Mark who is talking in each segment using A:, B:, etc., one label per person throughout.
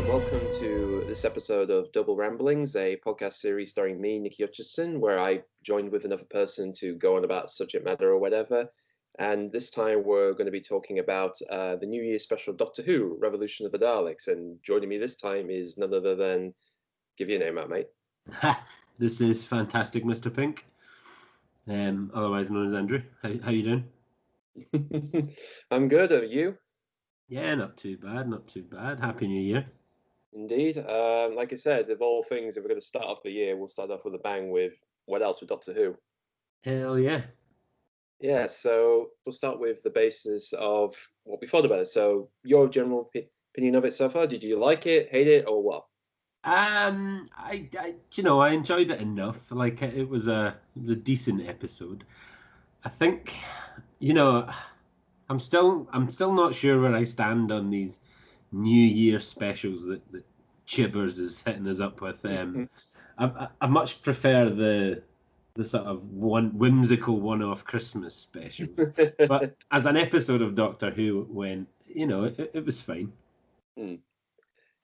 A: welcome to this episode of Double Ramblings, a podcast series starring me, Nicky Hutchison, where I joined with another person to go on about subject matter or whatever. And this time we're going to be talking about the New Year special Doctor Who, Revolution of the Daleks. And joining me this time is none other than, give your name out, mate.
B: This is Fantastic Mr. Pink, otherwise known as Andrew. How you doing?
A: I'm good, are you?
B: Yeah, not too bad. Happy New Year.
A: Indeed. Like I said, of all things, if we're going to start off the year, we'll start off with a bang with what else with Doctor Who?
B: Hell yeah.
A: Yeah, so we'll start with the basis of what we thought about it. So your general opinion of it so far, did you like it, hate it, or what?
B: I enjoyed it enough. Like it was a decent episode. I think, I'm still not sure where I stand on these New Year specials that Chivers is hitting us up with. I much prefer the sort of whimsical one-off Christmas specials. But as an episode of Doctor Who, it was fine.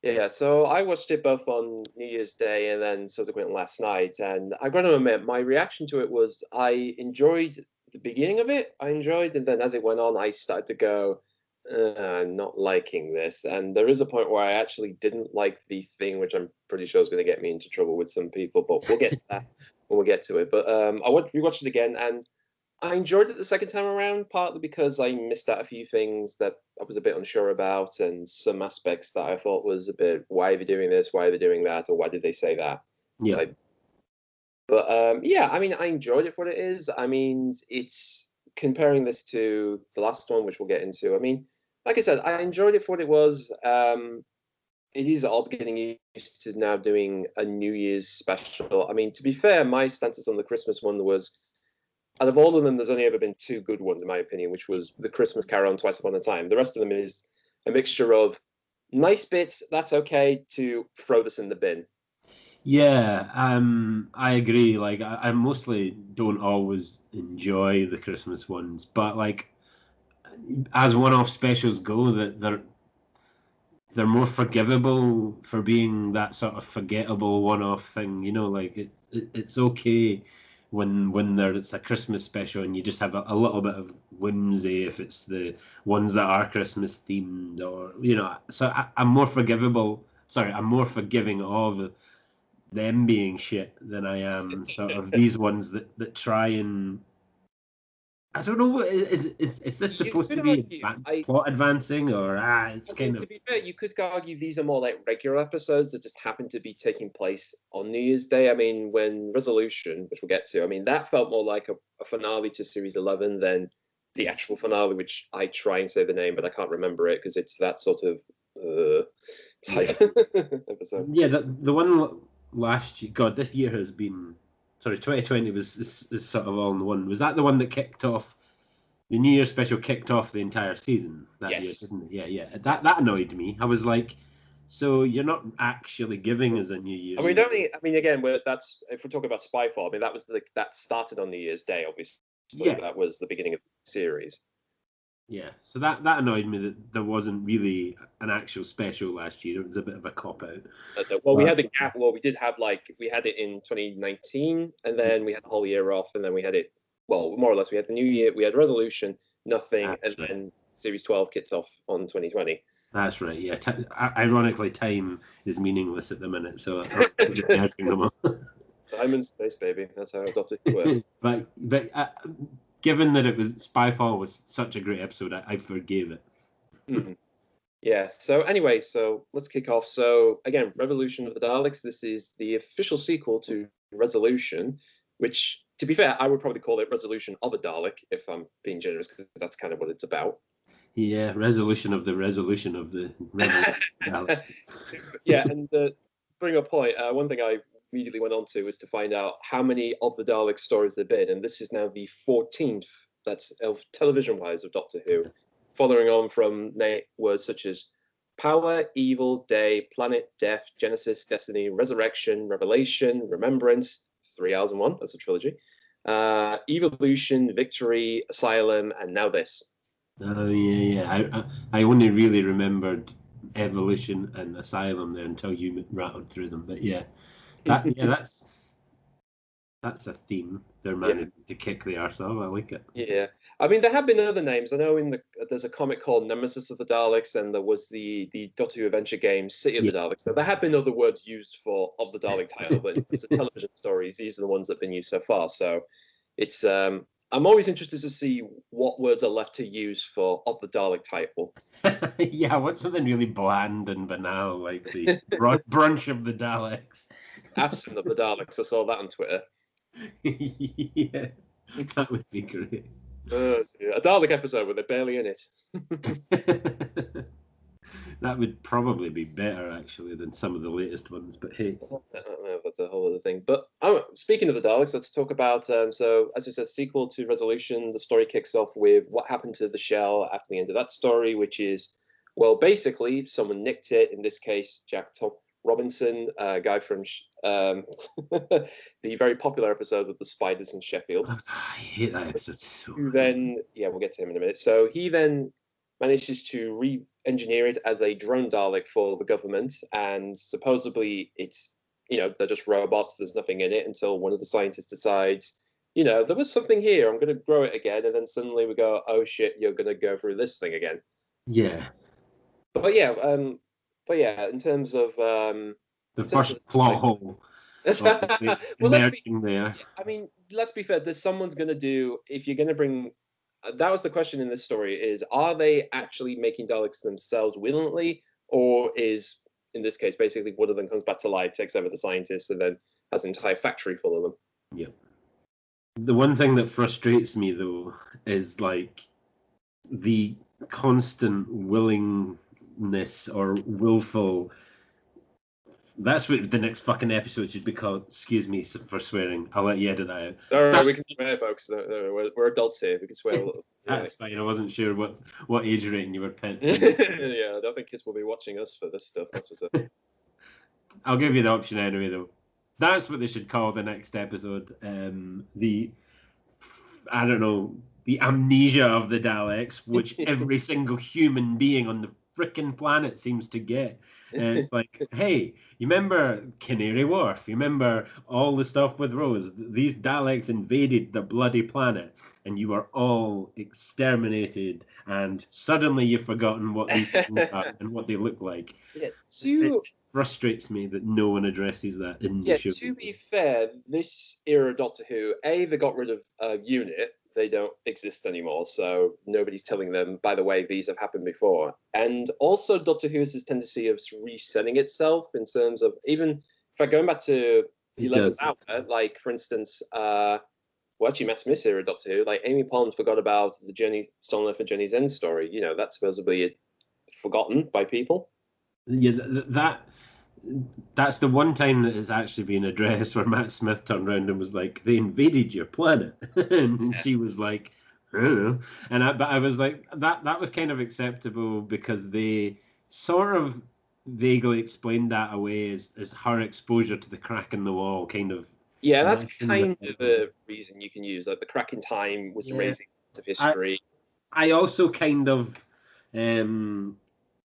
A: Yeah, so I watched it both on New Year's Day and then subsequent last night, and I got to admit, my reaction to it was I enjoyed the beginning of it. And then as it went on, I started to go, I'm not liking this. And there is a point where I actually didn't like the thing, which I'm pretty sure is going to get me into trouble with some people, but we'll get to that when we get to it. But I rewatched it again, and I enjoyed it the second time around, partly because I missed out a few things that I was a bit unsure about, and some aspects that I thought was a bit, why are they doing this? Why are they doing that? Or why did they say that?
B: Yeah.
A: But I mean, I enjoyed it for what it is. I mean, it's comparing this to the last one, which we'll get into. I mean, like I said, I enjoyed it for what it was. It is odd getting used to now doing a New Year's special. I mean, to be fair, my stances on the Christmas one was, out of all of them, there's only ever been two good ones, in my opinion, which was The Christmas Carol and Twice Upon a Time. The rest of them is a mixture of nice bits, that's okay, to throw this in the bin.
B: Yeah, I agree. Like, I mostly don't always enjoy the Christmas ones, but like, as one-off specials go, that they're more forgivable for being that sort of forgettable one-off thing. Like it's okay when it's a Christmas special and you just have a little bit of whimsy if it's the ones that are Christmas themed, or So I'm more forgivable. Sorry, I'm more forgiving of them being shit than I am sort of these ones that try and, I don't know, is this supposed to be plot advancing, or it's kind of...
A: To be fair, you could argue these are more like regular episodes that just happen to be taking place on New Year's Day. I mean, when Resolution, which we'll get to, I mean, that felt more like a finale to Series 11 than the actual finale, which I try and say the name, but I can't remember it because it's that sort of type episode.
B: Yeah, the one last year, God, this year has been... Sorry, 2020 is sort of all in one. Was that the one that kicked off, the New Year special kicked off the entire season that year, didn't it? Yeah. That annoyed me. I was like, so you're not actually giving us a New Year's.
A: Again, that's, if we're talking about Spyfall, I mean, that started on New Year's Day, obviously.
B: Yeah.
A: That was the beginning of the series.
B: Yeah, so that annoyed me that there wasn't really an actual special last year. It was a bit of a cop-out.
A: Well, we had the gap. Well, we did have, we had it in 2019, and then we had the whole year off, and then we had it, well, more or less, we had the New Year, we had Resolution, nothing, then Series 12 kicked off on 2020.
B: That's right, yeah. Ironically, time is meaningless at the minute, so I'm just hurting them all.
A: Time and space, baby. That's how Doctor Who works.
B: But given that Spyfall was such a great episode, I forgave it.
A: Mm-hmm. Yeah, so anyway, let's kick off. So again, Revolution of the Daleks. This is the official sequel to Resolution, which, to be fair, I would probably call it Resolution of a Dalek, if I'm being generous, because that's kind of what it's about.
B: Yeah, resolution of the Daleks.
A: Yeah, and bring up a point, one thing I immediately went on to was to find out how many of the Dalek stories there have been, and this is now the 14th, that's of television-wise, of Doctor Who, following on from words such as Power, Evil, Day, Planet, Death, Genesis, Destiny, Resurrection, Revelation, Remembrance, 3 Hours and 1, that's a trilogy, Evolution, Victory, Asylum, and now this.
B: Oh, yeah. I only really remembered evolution and asylum there until you rattled through them. But yeah, that's a theme they're managing to kick the arse off. I like it.
A: Yeah, I mean there have been other names. I know there's a comic called Nemesis of the Daleks, and there was the Doctor Who adventure game City of the Daleks. So there have been other words used for of the Dalek title, but in terms of television stories, these are the ones that have been used so far. So it's I'm always interested to see what words are left to use for of the Dalek title.
B: Yeah, what's something really bland and banal like the brunch of the Daleks?
A: Absent of the Daleks. I saw that on Twitter.
B: Yeah, that would be great.
A: A Dalek episode with a barely in it.
B: That would probably be better actually than some of the latest ones. But hey,
A: that's a whole other thing. But speaking of the Daleks, let's talk about. So, as you said, sequel to Resolution. The story kicks off with what happened to the shell after the end of that story, which is, well, basically someone nicked it. In this case, Jack Robinson, a guy from the very popular episode with the spiders in Sheffield.
B: I hate that episode so much.
A: Then, we'll get to him in a minute. So he then manages to re-engineer it as a drone Dalek for the government, and supposedly it's, they're just robots. There's nothing in it until one of the scientists decides, there was something here. I'm going to grow it again, and then suddenly we go, oh shit, you're going to go through this thing again.
B: Yeah.
A: But yeah, in terms of
B: the first plot hole.
A: Well,
B: there.
A: I mean, let's be fair. There's someone's going to do. If you're going to bring, that was the question in this story: is are they actually making Daleks themselves willingly, or is in this case basically one of them comes back to life, takes over the scientists, and then has an entire factory full of them?
B: Yeah. The one thing that frustrates me though is like the constant willingness or willful. That's what the next fucking episode should be called. Excuse me for swearing. I'll let you edit that out.
A: All right, we can swear, folks. We're adults here. We can swear a little.
B: That's fine. I wasn't sure what age rating you were pent.
A: Yeah, I don't think kids will be watching us for this stuff. That's what's up.
B: I'll give you the option anyway, though. That's what they should call the next episode. The amnesia of the Daleks, which every single human being on the frickin' planet seems to get. And it's like, hey, you remember Canary Wharf? You remember all the stuff with Rose? These Daleks invaded the bloody planet, and you were all exterminated, and suddenly you've forgotten what these things are and what they look like.
A: Yeah,
B: it frustrates me that no one addresses that in the show.
A: To be fair, this era of Doctor Who, they got rid of UNIT. They don't exist anymore, so nobody's telling them, by the way, these have happened before. And also Doctor Who has this tendency of resetting itself in terms of, even in fact, going back to 11th Hour, like, for instance, actually Matt Smith's era Doctor Who, like, Amy Pond forgot about the Stolen Earth and Jenny's End story. That's supposedly forgotten by people.
B: Yeah, that's the one time that has actually been addressed where Matt Smith turned around and was like, they invaded your planet. And she was like, I don't know. But I was like, that was kind of acceptable because they sort of vaguely explained that away as her exposure to the crack in the wall, kind of.
A: Yeah, that's kind of a reason you can use. Like the crack in time was raising of history.
B: I also kind of, in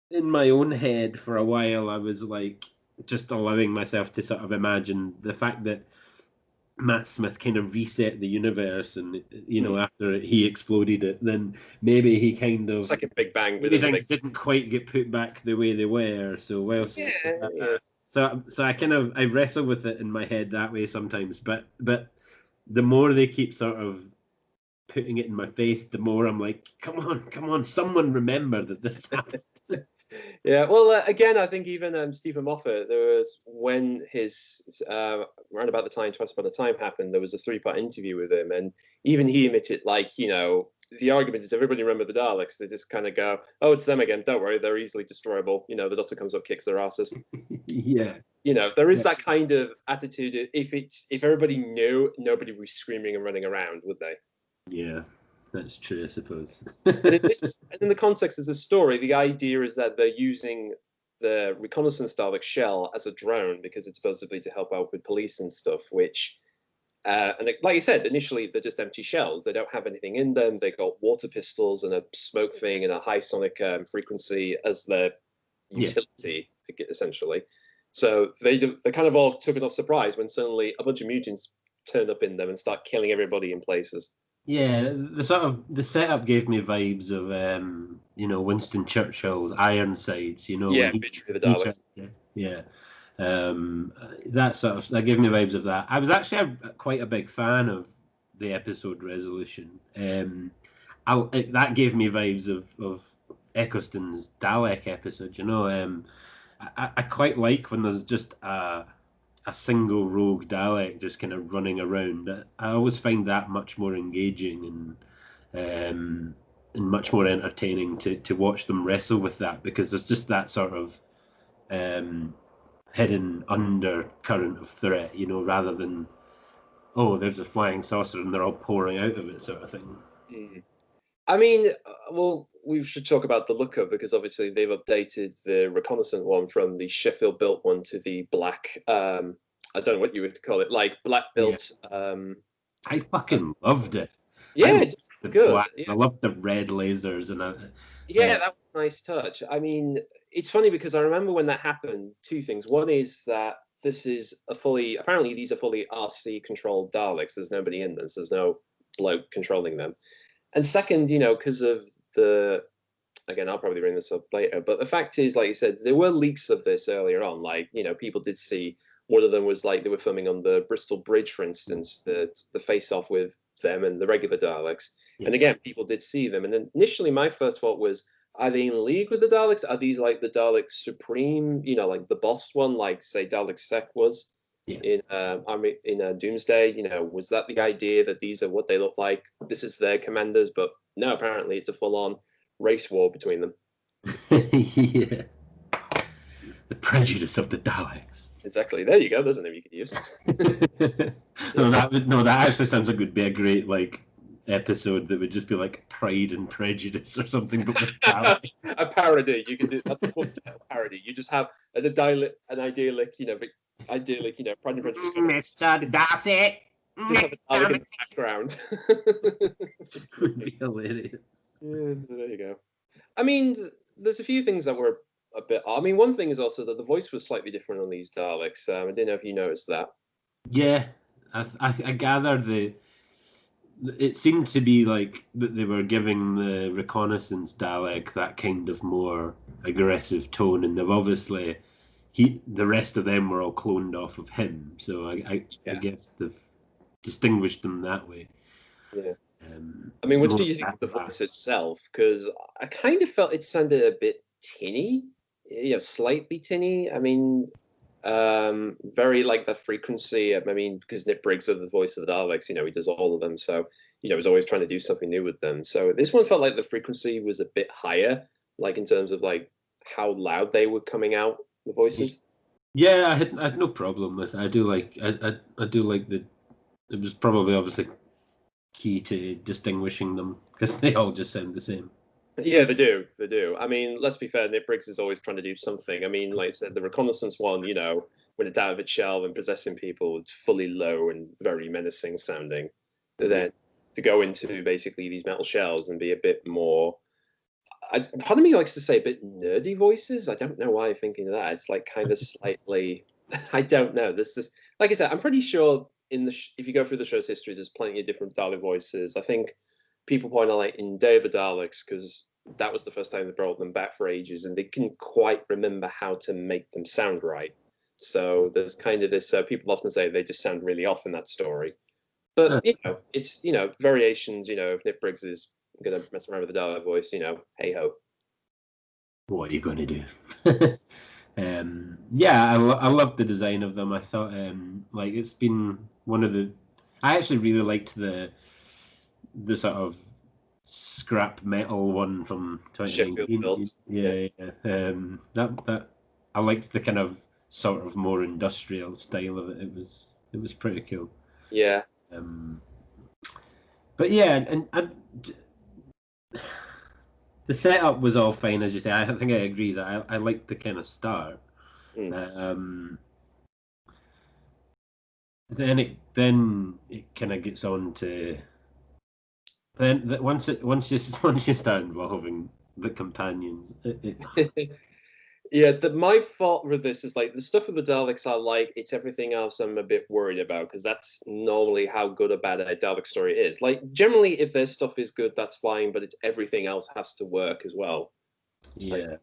B: my own head for a while, I was like, just allowing myself to sort of imagine the fact that Matt Smith kind of reset the universe, and after he exploded it, then maybe he kind of
A: second Big Bang,
B: maybe things didn't quite get put back the way they were. So so I wrestle with it in my head that way sometimes, but the more they keep sort of putting it in my face, the more I'm like, come on, someone remember that this happened.
A: Yeah, well, again, I think even Stephen Moffat, there was when his around about the time Twice Upon a Time happened, there was a 3-part interview with him, and even he admitted, like, the argument is everybody remember the Daleks. They just kind of go, oh, it's them again. Don't worry, they're easily destroyable. The Doctor comes up, kicks their asses.
B: Yeah.
A: There is that kind of attitude. If everybody knew, nobody would be screaming and running around, would they?
B: Yeah. That's true, I suppose.
A: And in the context of the story, the idea is that they're using the reconnaissance Dalek shell as a drone because it's supposedly to help out with police and stuff, which, and like you said, initially they're just empty shells. They don't have anything in them. They got water pistols and a smoke thing and a high sonic frequency as their utility, essentially. So they kind of all took it off surprise when suddenly a bunch of mutants turn up in them and start killing everybody in places.
B: Yeah, the setup gave me vibes of Winston Churchill's Ironsides,
A: Yeah,
B: when
A: Victory of the Daleks.
B: yeah. That gave me vibes of that. I was actually quite a big fan of the episode Resolution. That gave me vibes of Eccleston's Dalek episode. I quite like when there's just a single rogue Dalek just kind of running around. I always find that much more engaging and much more entertaining to watch them wrestle with that, because there's just that sort of hidden undercurrent of threat, rather than, oh, there's a flying saucer and they're all pouring out of it, sort of thing.
A: I mean, well, we should talk about the looker, because obviously they've updated the reconnaissance one from the Sheffield built one to the black. I don't know what you would call it, like black built. Yeah.
B: I fucking loved it.
A: Yeah, it's good.
B: Yeah. I loved the red lasers and that
A: was a nice touch. I mean, it's funny because I remember when that happened, two things. One is that apparently these are fully RC controlled Daleks. There's nobody in them, so there's no bloke controlling them. And second, because of again, I'll probably bring this up later, but the fact is, like you said, there were leaks of this earlier on. Like, people did see, one of them was like they were filming on the Bristol Bridge, for instance, the face-off with them and the regular Daleks. Yeah. And again, people did see them. And then initially my first thought was, are they in league with the Daleks? Are these like the Dalek Supreme, like the boss one, like say Dalek Sec was? Yeah. In Doomsday, was that the idea that these are what they look like? This is their commanders, but no, apparently it's a full-on race war between them.
B: Yeah, the prejudice of the Daleks.
A: Exactly. There you go. There's a name you could use.
B: That actually sounds like it would be a great episode that would just be like Pride and Prejudice or something, but with Daleks.
A: A parody. You could do that's a parody. You just have an idyllic, Pride and Prejudice.
B: Mr. Darcy.
A: Just have a Dalek in the background.
B: It would be hilarious.
A: Yeah, there you go. I mean, there's a few things that were a bit. I mean, one thing is also that the voice was slightly different on these Daleks. I didn't know if you noticed that.
B: Yeah, I gathered it seemed to be like that they were giving the reconnaissance Dalek that kind of more aggressive tone, and they've obviously the rest of them were all cloned off of him. So I guess they've distinguished them that way.
A: Yeah. I mean, what do you think of the voice itself? Because I kind of felt it sounded a bit tinny, slightly tinny. I mean, very like the frequency. I mean, because Nick Briggs is the voice of the Daleks, he does all of them. So, he's always trying to do something new with them. So this one felt like the frequency was a bit higher, like in terms of like how loud they were coming out, the voices.
B: Yeah, I had no problem with it. I do like that. It was probably obviously key to distinguishing them because they all just sound the same.
A: Yeah, they do. I mean, let's be fair, Nick Briggs is always trying to do something. I mean, like I said, the reconnaissance one, when it's out of its shell and possessing people, it's fully low and very menacing sounding. And then to go into basically these metal shells and be a bit more, part of me likes to say a bit nerdy voices. I don't know why I'm thinking of that. It's like kind of slightly, I don't know. This is, like I said, I'm pretty sure if you go through the show's history, there's plenty of different Dalek voices. I think people point out like in Day of the Daleks, because that was the first time they brought them back for ages, and they couldn't quite remember how to make them sound right. So there's kind of this, people often say they just sound really off in that story. But, it's, variations, if Nick Briggs is going to mess around with the Dalek voice, hey-ho.
B: What are you going to do? I loved the design of them. I thought, it's been one of the... I actually really liked the sort of scrap metal one from 2019. Yeah. That I liked the kind of sort of more industrial style of it. It was pretty cool.
A: Yeah.
B: But yeah, and the setup was all fine, as you say. I think I agree that I liked the kind of start. Then it kind of gets on to once you start involving the companions.
A: Yeah, my fault with this is like the stuff with the Daleks I like, it's everything else I'm a bit worried about because that's normally how good or bad a Dalek story is. Like generally if their stuff is good, that's fine, but it's everything else has to work as well. Like,
B: Yeah.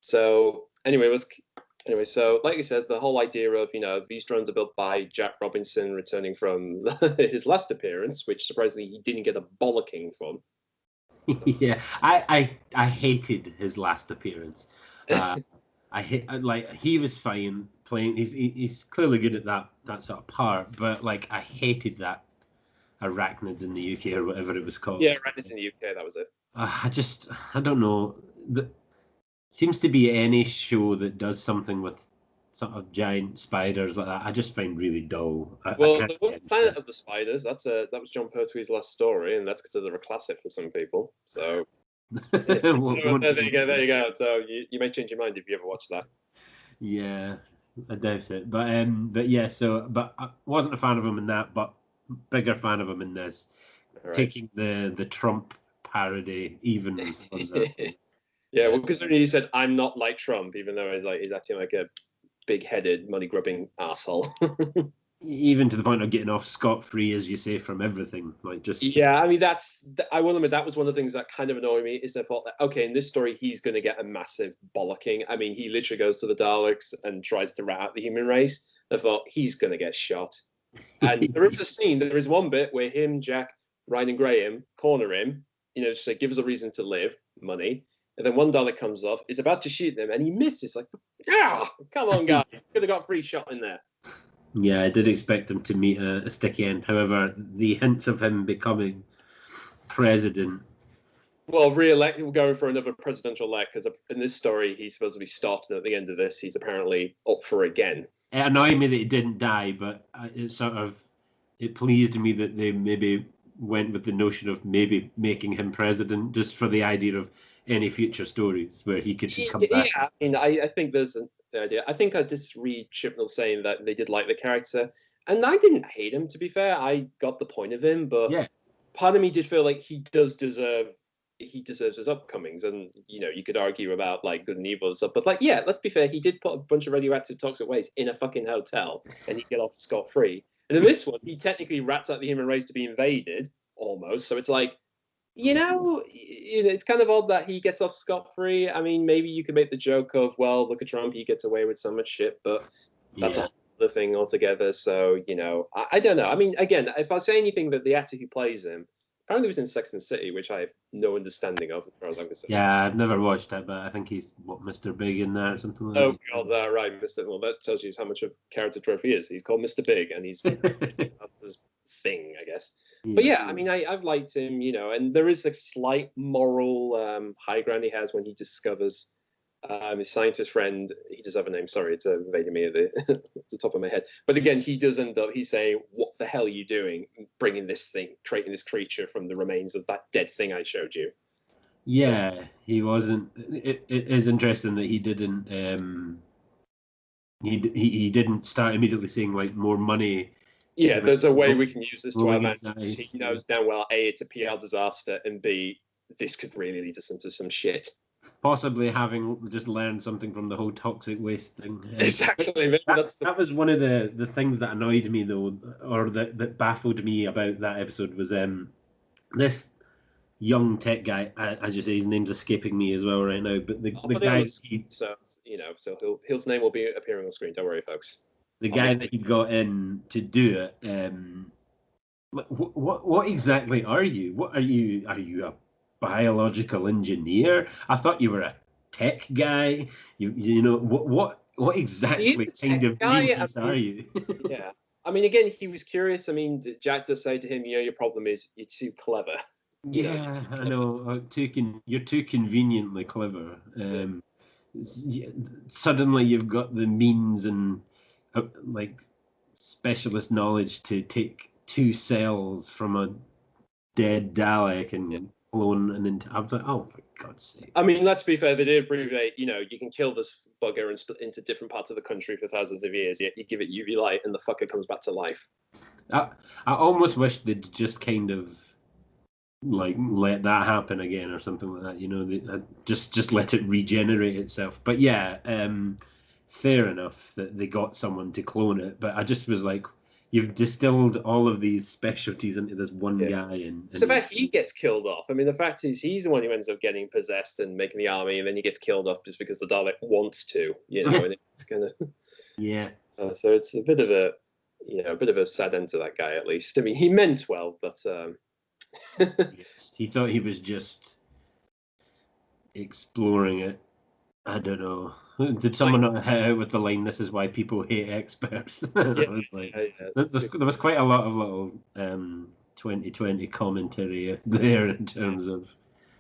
A: so anyway, so like you said, the whole idea of, these drones are built by Jack Robinson returning from his last appearance, which surprisingly he didn't get a bollocking from.
B: Yeah, I hated his last appearance. I hate like he was fine playing. He's clearly good at that sort of part, but like I hated that arachnids in the UK or whatever it was
A: Yeah,
B: called.
A: right, it's in the UK, that was it.
B: I don't know. Seems to be any show that does something with sort of giant spiders like that. I just find really dull. I
A: Well,
B: can't
A: there was
B: get into
A: Planet
B: it.
A: of the Spiders. That was John Pertwee's last story, and that's considered a classic for some people. So, yeah. So there you go. There you go. So you may change your mind if you ever watch that.
B: Yeah, I doubt it. But yeah. But I wasn't a fan of him in that. But bigger fan of him in this,
A: All right.
B: taking the Trump parody even further.
A: Yeah, well, considering you said I'm not like Trump, even though he's acting like a big-headed, money-grubbing asshole.
B: Even to the point of getting off scot-free, as you say, from everything. Like just
A: Yeah, I mean I will admit that was one of the things that kind of annoyed me is the thought that okay, in this story he's going to get a massive bollocking. I mean, he literally goes to the Daleks and tries to rat out the human race. I thought he's going to get shot. And there is a scene, there is one bit where him, Jack, Ryan, and Graham corner him, just say, give us a reason to live, money. And then one Dalek comes off, is about to shoot them, and he misses. Like, come on, guys. Could have got free shot in there.
B: Yeah, I did expect him to meet a sticky end. However, the hints of him becoming president.
A: Well, going for another presidential elect, because in this story, he's supposed to be stopped, and at the end of this, he's apparently up for again.
B: It annoyed me that he didn't die, but it pleased me that they maybe went with the notion of maybe making him president just for the idea of any future stories where he could come back.
A: Yeah, I mean, I think there's the idea. I think I just read Chibnall saying that they did like the character, and I didn't hate him. To be fair, I got the point of him, but
B: Yeah,
A: part of me did feel like he deserves his upcomings, and you could argue about like good and evil and stuff, but like yeah, let's be fair, he did put a bunch of radioactive toxic waste in a fucking hotel, and he get off scot free. And in this one, he technically rats out the human race to be invaded almost. So it's like it's kind of odd that he gets off scot free. I mean, maybe you could make the joke of, well, look at Trump, he gets away with so much shit, but that's a
B: yeah,
A: whole other thing altogether. So, I don't know. I mean, again, if I say anything that the actor who plays him apparently was in Sex and the City, which I have no understanding of as far as I'm concerned.
B: yeah. I've never watched it, but I think he's Mr. Big in there or something like
A: Oh
B: that.
A: god, right, Mr. Well, that tells you how much of character trophy he is. He's called Mr. Big, and he's his thing, I guess. But yeah, I mean, I've liked him, and there is a slight moral high ground he has when he discovers his scientist friend. He does have a name. Sorry, it's evading me at at the top of my head. But again, he does end up. He's saying, "What the hell are you doing? Bringing this thing, creating this creature from the remains of that dead thing I showed you."
B: Yeah, he wasn't. It is interesting that he didn't. He didn't start immediately saying like more money.
A: Yeah, there's a way we can use this to our advantage. He knows damn well A, it's a PR disaster, and B, this could really lead us into some shit.
B: Possibly having just learned something from the whole toxic waste thing.
A: Exactly.
B: That was one of the things that annoyed me though, or that baffled me about that episode was this young tech guy. As you say, his name's escaping me as well right now. But the guy,
A: so his name will be appearing on screen. Don't worry, folks.
B: The guy that he got in to do it. What exactly are you? What are you? Are you a biological engineer? I thought you were a tech guy. You know what exactly kind of genius are you?
A: Yeah, I mean, again, he was curious. I mean, Jack does say to him, your problem is you're too clever.
B: Yeah, I know. You're too conveniently clever. Suddenly you've got the means and like specialist knowledge to take 2 cells from a dead Dalek and clone and into. I was like, oh, for God's sake!
A: I mean, let's be fair. They did prove that you can kill this bugger and split into different parts of the country for thousands of years. Yet you give it UV light and the fucker comes back to life.
B: I almost wish they'd just kind of like let that happen again or something like that. Just let it regenerate itself. But yeah, fair enough that they got someone to clone it. But I just was like, you've distilled all of these specialties into this one guy, and
A: it's the fact he gets killed off. I mean, the fact is he's the one who ends up getting possessed and making the army, and then he gets killed off just because the Dalek wants to, and it's kind of
B: yeah.
A: So it's a bit of a sad end to that guy, at least. I mean, he meant well, but
B: he thought he was just exploring it. I don't know. Did someone not hit out with the line, "This is why people hate experts"? I was like, there was quite a lot of little 2020 commentary there in terms of.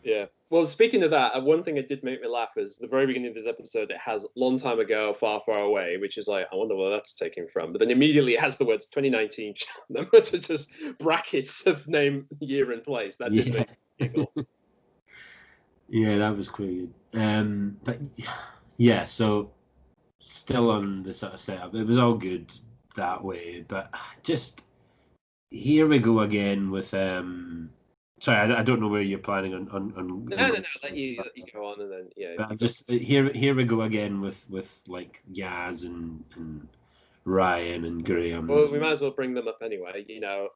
A: Yeah. Well, speaking of that, one thing that did make me laugh is the very beginning of this episode. It has "long time ago, far, far away," which is like, I wonder where that's taken from. But then immediately it has the words 2019. To just brackets of name, year, and place. That did make me giggle.
B: Yeah, that was quite good. But yeah, so still on the sort of setup. It was all good that way, but just here we go again with Sorry, I don't know where you're planning on.
A: No. Let you go on, and then yeah.
B: But I'm just here we go again with like Yaz and Ryan and Graham.
A: Well, we might as well bring them up anyway.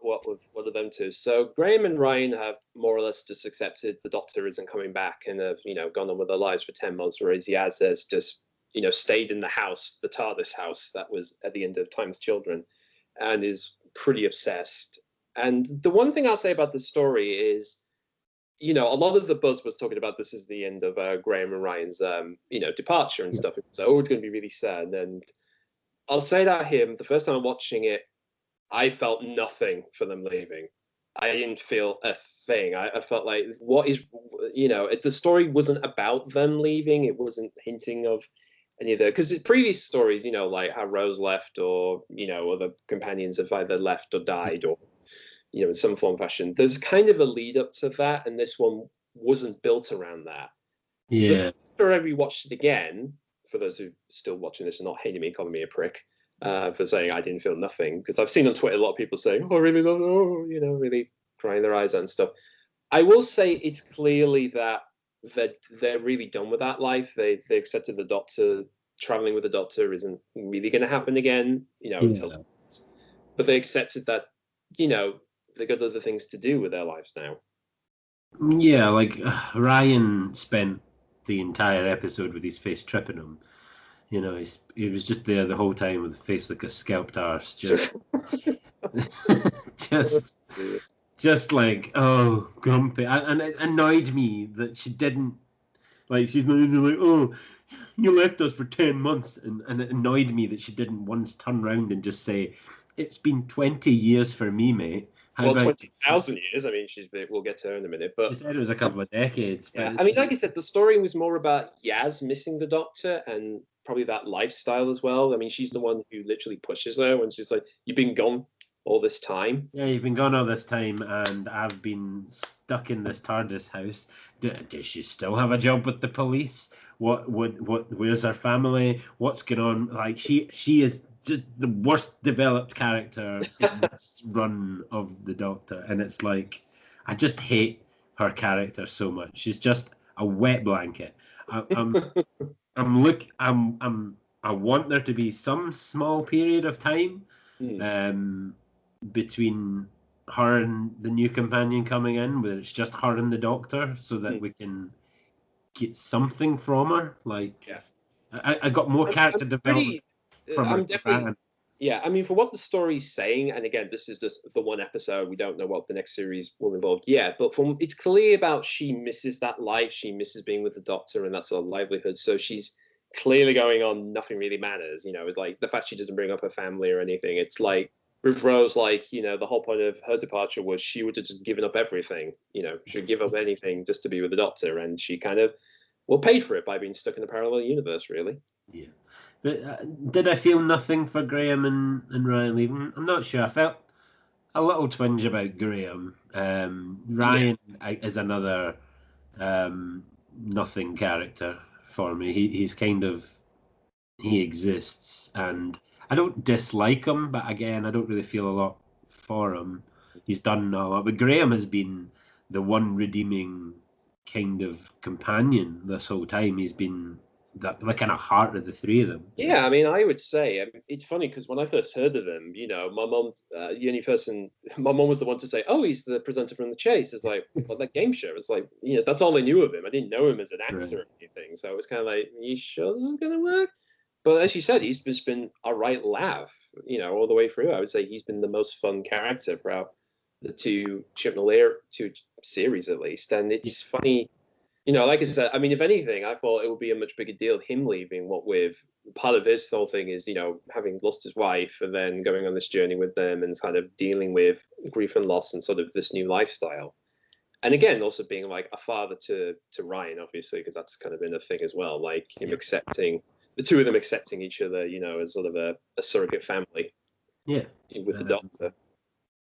A: What are them two? So Graham and Ryan have more or less just accepted the Doctor isn't coming back, and have gone on with their lives for 10 months, whereas Yaz has just stayed in the house, the TARDIS house that was at the end of Time's Children, and is pretty obsessed. And the one thing I'll say about the story is, a lot of the buzz was talking about this is the end of Graham and Ryan's, departure and stuff. So, it's going to be really sad. And I'll say that here, the first time I'm watching it, I felt nothing for them leaving. I didn't feel a thing. I felt like, what is, the story wasn't about them leaving. It wasn't hinting of any of the, because previous stories, like how Rose left, or, other companions have either left or died, or, in some form or fashion. There's kind of a lead up to that, and this one wasn't built around that.
B: Yeah.
A: After I rewatched it again, for those who are still watching this and not hating me, calling me a prick for saying I didn't feel nothing, because I've seen on Twitter a lot of people saying, "Oh, I really love it," really crying their eyes out and stuff. I will say it's clearly that they're really done with that life. They accepted the Doctor. Traveling with the Doctor isn't really going to happen again, until. But they accepted that, they got other things to do with their lives now.
B: Yeah, like Ryan spent the entire episode with his face tripping him. He was just there the whole time with a face like a scalped arse, just like, oh, grumpy. And it annoyed me that she didn't, like, she's not like, oh, you left us for 10 months, and it annoyed me that she didn't once turn around and just say, it's been 20 years for me, mate.
A: Well, 20,000 years. I mean, we'll get to her in a minute. But
B: she said it was a couple of decades.
A: Yeah, I mean, like I said, the story was more about Yaz missing the Doctor, and probably that lifestyle as well. I mean, she's the one who literally pushes her when she's like, "You've been gone all this time."
B: Yeah, you've been gone all this time, and I've been stuck in this TARDIS house. Does she still have a job with the police? Where's her family? What's going on? Like, she is just the worst developed character in this run of the Doctor, and it's like, I just hate her character so much. She's just a wet blanket. I want there to be some small period of time between her and the new companion coming in, where it's just her and the Doctor, so that we can get something from her. Like, I got more character development.
A: I'm definitely, I mean, for what the story's saying, and again, this is just for one episode, we don't know what the next series will involve yet, but it's clear about she misses that life, she misses being with the Doctor, and that's her livelihood, so she's clearly going on, nothing really matters, it's like the fact she doesn't bring up her family or anything. It's like, with Rose, like, the whole point of her departure was she would have just given up everything, she'd give up anything just to be with the Doctor, and she kind of, paid for it by being stuck in a parallel universe, really.
B: Yeah. But did I feel nothing for Graham and Ryan leaving? I'm not sure. I felt a little twinge about Graham. Ryan is another nothing character for me. He's kind of, he exists, and I don't dislike him, but again, I don't really feel a lot for him. He's done a lot. But Graham has been the one redeeming kind of companion this whole time. He's been the kind of heart of the three of them.
A: Yeah, I mean, I would say it's funny because when I first heard of him, my mom, the only person, my mom was the one to say, "Oh, he's the presenter from The Chase." It's like, well, that game show. It's like, that's all I knew of him. I didn't know him as an actor or anything, so it was kind of like, "You sure this is gonna work?" But as you said, he's just been a right laugh, all the way through. I would say he's been the most fun character throughout the two series at least, and it's funny. Like I said, I mean, if anything, I thought it would be a much bigger deal him leaving. What with part of his whole thing is, having lost his wife and then going on this journey with them and kind of dealing with grief and loss and sort of this new lifestyle. And again, also being like a father to Ryan, obviously, because that's kind of been a thing as well. Like him accepting the two of them accepting each other, as sort of a surrogate family.
B: Yeah,
A: with the doctor.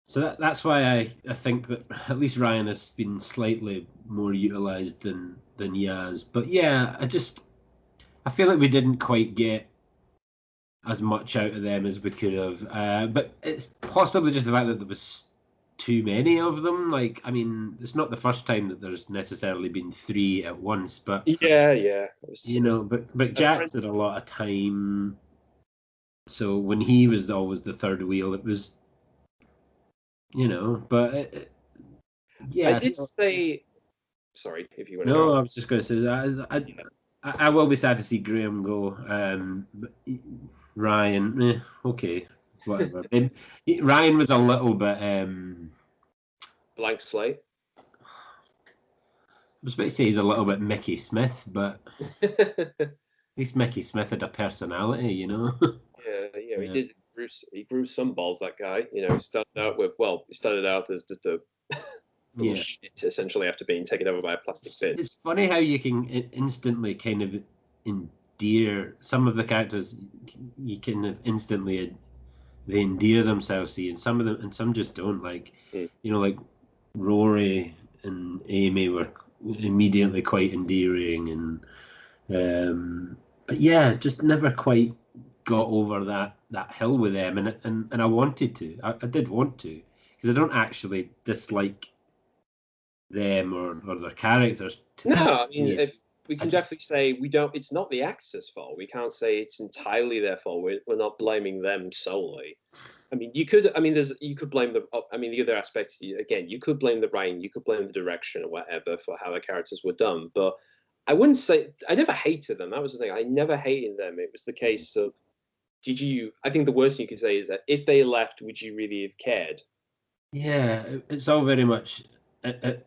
B: So that's why I think that at least Ryan has been slightly more utilised than Yaz. But yeah, I feel like we didn't quite get as much out of them as we could have. But it's possibly just the fact that there was too many of them. Like, I mean, it's not the first time that there's necessarily been three at once. But
A: yeah.
B: But Jack's had a lot of time. So when he was always the third wheel, it was. But yeah.
A: I did say. Sorry, if you want to
B: go.
A: No,
B: I was just going to say that I will be sad to see Graham go. But Ryan, okay, whatever. Ryan was a little bit
A: blank slate.
B: I was about to say he's a little bit Mickey Smith, but at least Mickey Smith had a personality,
A: Yeah, he did. He grew some balls, that guy. He started out as just a little shit, essentially, after being taken over by a plastic bin.
B: It's funny how you can instantly kind of endear some of the characters. You kind of instantly they endear themselves to you, and some of them, and some just don't. Like, like Rory and Amy were immediately quite endearing, and but yeah, just never quite got over that hill with them, and I wanted to. I did want to, because I don't actually dislike them or their characters.
A: No, I mean, if we can definitely say we don't. It's not the actors' fault. We can't say it's entirely their fault. We're not blaming them solely. I mean, you could. I mean, you could blame the. I mean, the other aspects. Again, you could blame the writing. You could blame the direction or whatever for how the characters were done. But I wouldn't say I never hated them. That was the thing. I never hated them. It was the case of. I think the worst thing you could say is that if they left, would you really have cared?
B: Yeah, it's all very much, at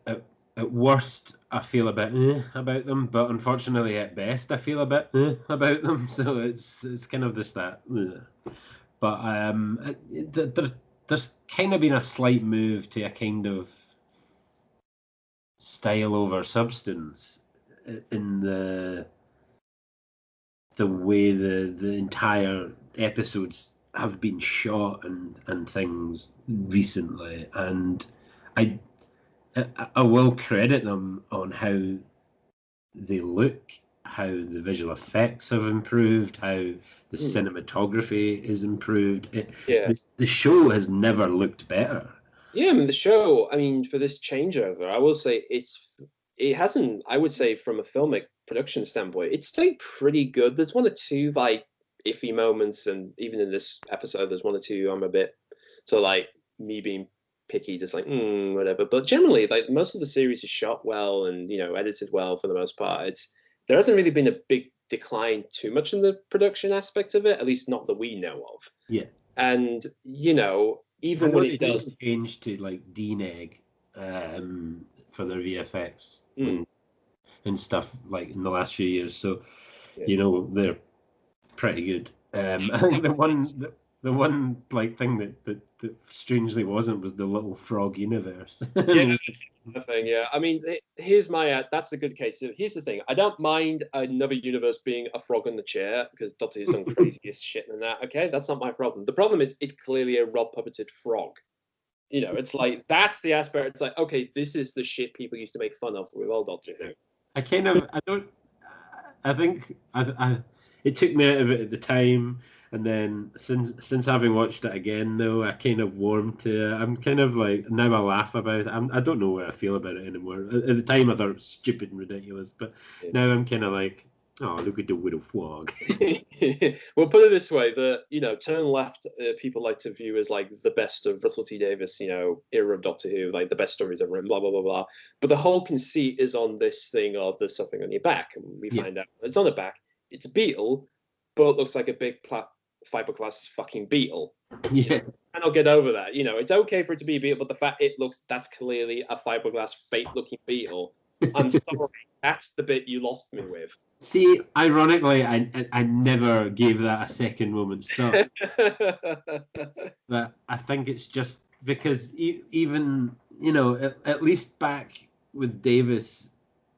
B: worst, I feel a bit about them, but unfortunately at best, I feel a bit about them, so it's kind of just that. But there's kind of been a slight move to a kind of style over substance in the way the entire episodes have been shot and things recently, and I will credit them on how they look, how the visual effects have improved, how the cinematography is improved. The show has never looked better.
A: Yeah, I mean, the show, for this changeover, I will say it hasn't, I would say from a filmic production standpoint, it stayed pretty good. There's one or two like iffy moments, and even in this episode there's one or two I'm a bit like me being picky, just like whatever. But generally, like, most of the series is shot well and edited well for the most part. There hasn't really been a big decline too much in the production aspect of it, at least not that we know of.
B: Yeah.
A: And even when it does
B: change to like DNEG for their VFX and stuff like in the last few years, so they're pretty good. I think the one like thing that strangely wasn't was the little frog universe.
A: Yeah, I mean, here's my that's a good case. Here's the thing: I don't mind another universe being a frog in the chair, because Doctor Who's done craziest shit than that. Okay, that's not my problem. The problem is it's clearly a Rob puppeted frog. It's like, that's the aspect. It's like, okay, this is the shit people used to make fun of with all Doctor Who.
B: I think it took me out of it at the time. And then since having watched it again, though, I kind of warmed to it. I'm kind of like, now I laugh about it. I don't know where I feel about it anymore. At the time, I thought it was stupid and ridiculous, but now I'm kind of like, oh, look at the widow flog.
A: Well, put it this way: Turn Left, people like to view as like the best of Russell T Davies, era of Doctor Who, like the best stories ever, and blah blah blah blah. But the whole conceit is on this thing of there's something on your back, and we find out it's on the back. It's a beetle, but it looks like a big fiberglass fucking beetle.
B: Yeah.
A: And I'll get over that. It's okay for it to be a beetle, but the fact that's clearly a fiberglass fake looking beetle. I'm sorry, that's the bit you lost me with.
B: See, ironically, I never gave that a second moment's thought. But I think it's just because even, at least back with Davis,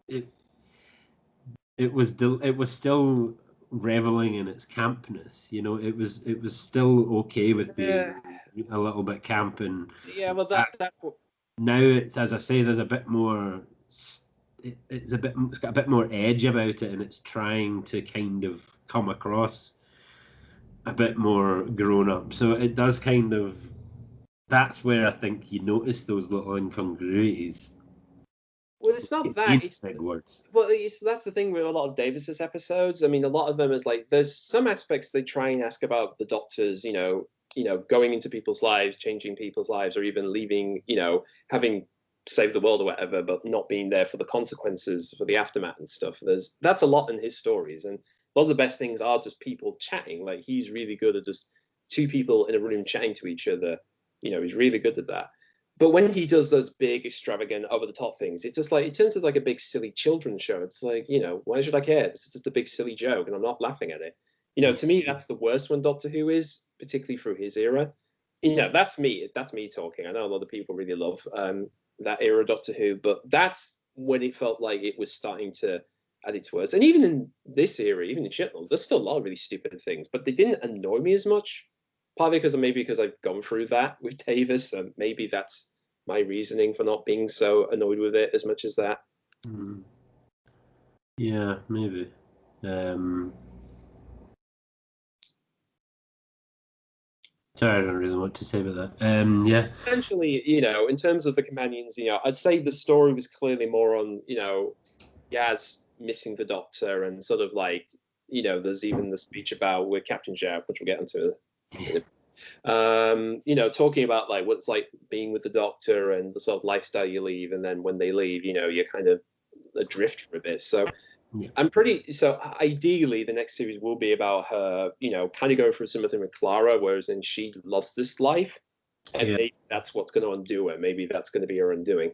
B: it was still reveling in its campness. It was still okay with being a little bit camp, and now it's, as I say, there's a bit more. It's got a bit more edge about it, and it's trying to kind of come across a bit more grown up. So it does kind of. That's where I think you notice those little incongruities.
A: Well, it's not that.
B: It's big words.
A: Well, that's the thing with a lot of Davis's episodes. I mean, a lot of them is like there's some aspects they try and ask about the Doctors, going into people's lives, changing people's lives, or even leaving, having saved the world or whatever, but not being there for the consequences, for the aftermath and stuff. That's a lot in his stories, and a lot of the best things are just people chatting. Like he's really good at just two people in a room chatting to each other. He's really good at that. But when he does those big, extravagant, over-the-top things, it turns into like a big, silly children's show. It's like, why should I care? This is just a big, silly joke, and I'm not laughing at it. To me, that's the worst when Doctor Who is, particularly through his era. That's me. That's me talking. I know a lot of people really love that era of Doctor Who, but that's when it felt like it was starting to add its words. And even in this era, even in Chibnall, there's still a lot of really stupid things, but they didn't annoy me as much. Partly because I've gone through that with Davis, and maybe that's my reasoning for not being so annoyed with it as much as that.
B: Yeah, maybe. Sorry, I don't really know what to say about that. Yeah.
A: Essentially, in terms of the companions, I'd say the story was clearly more on, Yaz missing the Doctor, and sort of like, there's even the speech about with Captain Zhao, which we'll get into. Talking about like what it's like being with the Doctor and the sort of lifestyle you leave, and then when they leave, you're kind of adrift for a bit. So so ideally the next series will be about her, kind of going through something with Clara, whereas then she loves this life, and maybe that's what's going to undo her. Maybe that's going to be her undoing.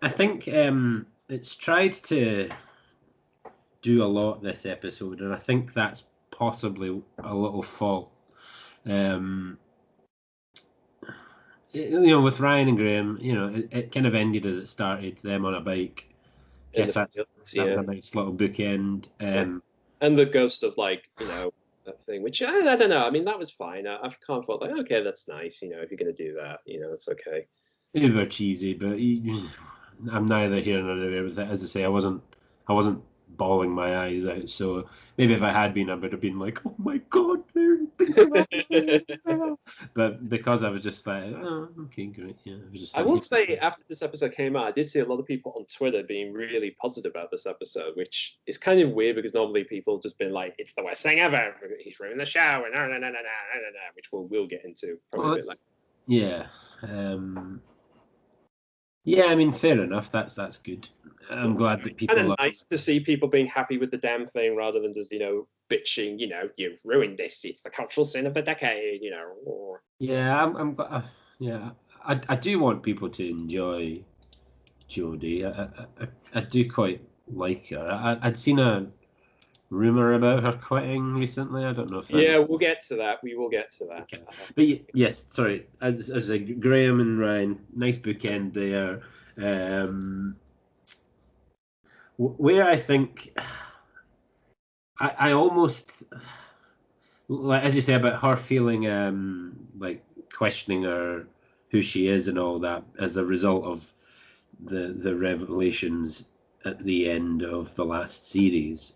B: I think it's tried to do a lot this episode, and I think that's possibly a little fault. With Ryan and Graham, it kind of ended as it started, them on a bike. Guess that's a nice little bookend.
A: And the ghost of like, that thing, which I don't know. I mean, that was fine. I've kind of felt like, okay, that's nice. If you're going to do that, that's okay.
B: They were cheesy, but I'm neither here nor there with it. As I say, I wasn't bawling my eyes out. So maybe if I had been, I would have been like, "Oh my god, they're." But because I was just like, "Oh, okay, great." Yeah,
A: I will say, after this episode came out, I did see a lot of people on Twitter being really positive about this episode, which is kind of weird because normally people have just been like, "It's the worst thing ever. He's ruining the show," and which we'll get into probably a bit later.
B: Yeah. Yeah, I mean, fair enough. That's good. I'm glad that people.
A: Kind of nice to see people being happy with the damn thing rather than just bitching. You've ruined this. It's the cultural sin of the decade.
B: Yeah, I do want people to enjoy Jodie. I do quite like her. I'd seen a rumor about her quitting recently. I don't know if
A: we'll get to that. We will get to that.
B: Okay. But yes, sorry. As I say, Graham and Ryan, nice bookend there. Where I think I almost, like as you say about her feeling like questioning her who she is and all that as a result of the revelations at the end of the last series.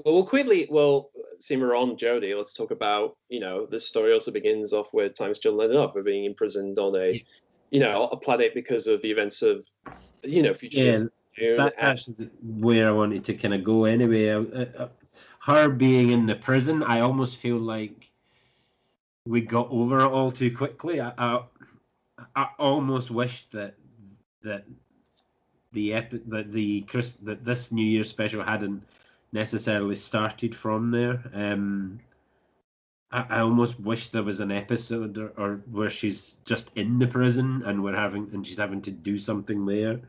A: Well, quickly, seeing we're on Jodie, let's talk about, this story also begins off with time's still not enough. We're being imprisoned on a planet because of the events of, fugitive June.
B: That's actually where I wanted to kind of go anyway. Her being in the prison, I almost feel like we got over it all too quickly. I almost wish that this New Year's special hadn't necessarily started from there. I almost wish there was an episode or where she's just in the prison and she's having to do something there.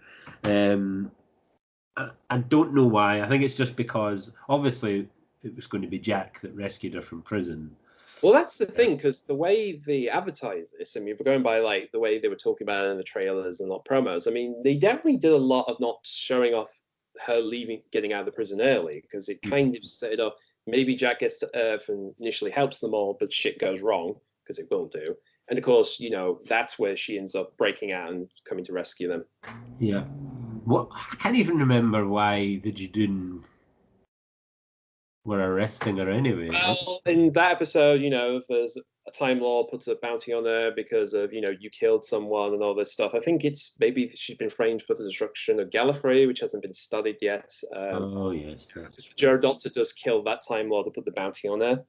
B: I don't know why. I think it's just because obviously it was going to be Jack that rescued her from prison.
A: Well, that's the thing, because the way they advertise this, I mean, if we're going by like the way they were talking about it in the trailers and not promos, I mean, they definitely did a lot of not showing off her getting out of the prison early, because it kind of set it up. Maybe Jack gets to Earth and initially helps them all, but shit goes wrong, because it will do. And of course, that's where she ends up breaking out and coming to rescue them.
B: Yeah. Well, I can't even remember why the Judun were arresting her anyway.
A: Well, in that episode, there's a Time Lord puts a bounty on her because of, you killed someone and all this stuff. I think it's maybe she's been framed for the destruction of Gallifrey, which hasn't been studied yet.
B: Oh, yes.
A: Jared Doctor does kill that Time Lord to put the bounty on her.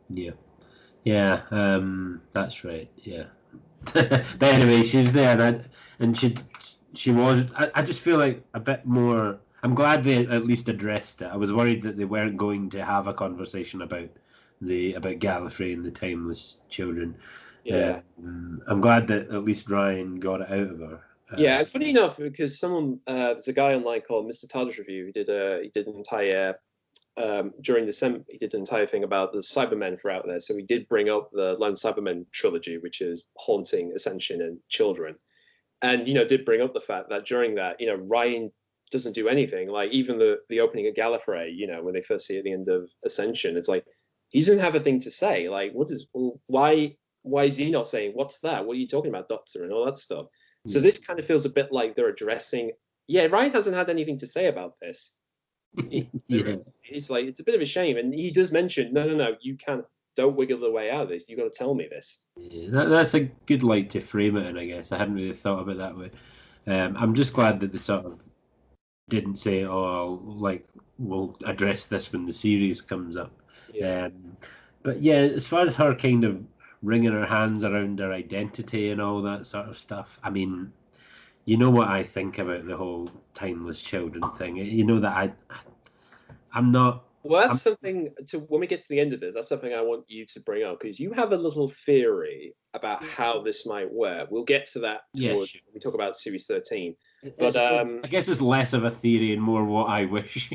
B: Yeah. Yeah, that's right, yeah. But anyway, she was there, and she was... I just feel like a bit more... I'm glad they at least addressed it. I was worried that they weren't going to have a conversation about Gallifrey and the Timeless Children.
A: Yeah.
B: I'm glad that at least Ryan got it out of her.
A: Yeah, and funny enough, because there's a guy online called Mr. TARDIS Review who did an entire during December, he did an entire thing about the Cybermen throughout there. So he did bring up the Lone Cybermen trilogy, which is Haunting, Ascension, and Children, and did bring up the fact that during that, Ryan doesn't do anything. Like even the opening of Gallifrey, when they first see at the end of Ascension, it's like he doesn't have a thing to say. Like, why is he not saying, what's that? What are you talking about, Doctor, and all that stuff? So this kind of feels a bit like they're addressing, Ryan hasn't had anything to say about this. It's like, it's a bit of a shame. And he does mention, no, you don't wiggle the way out of this. You got to tell me this.
B: Yeah, that's a good light to frame it in, I guess. I hadn't really thought of it that way. I'm just glad that they sort of didn't say, we'll address this when the series comes up.
A: Yeah.
B: But yeah, as far as her kind of wringing her hands around her identity and all that sort of stuff, I mean, you know what I think about the whole Timeless Children thing. You know that I'm not...
A: Well, that's something when we get to the end of this, that's something I want you to bring up, because you have a little theory about how this might work. We'll get to that when we talk about Series 13. But
B: I guess it's less of a theory and more what I wish.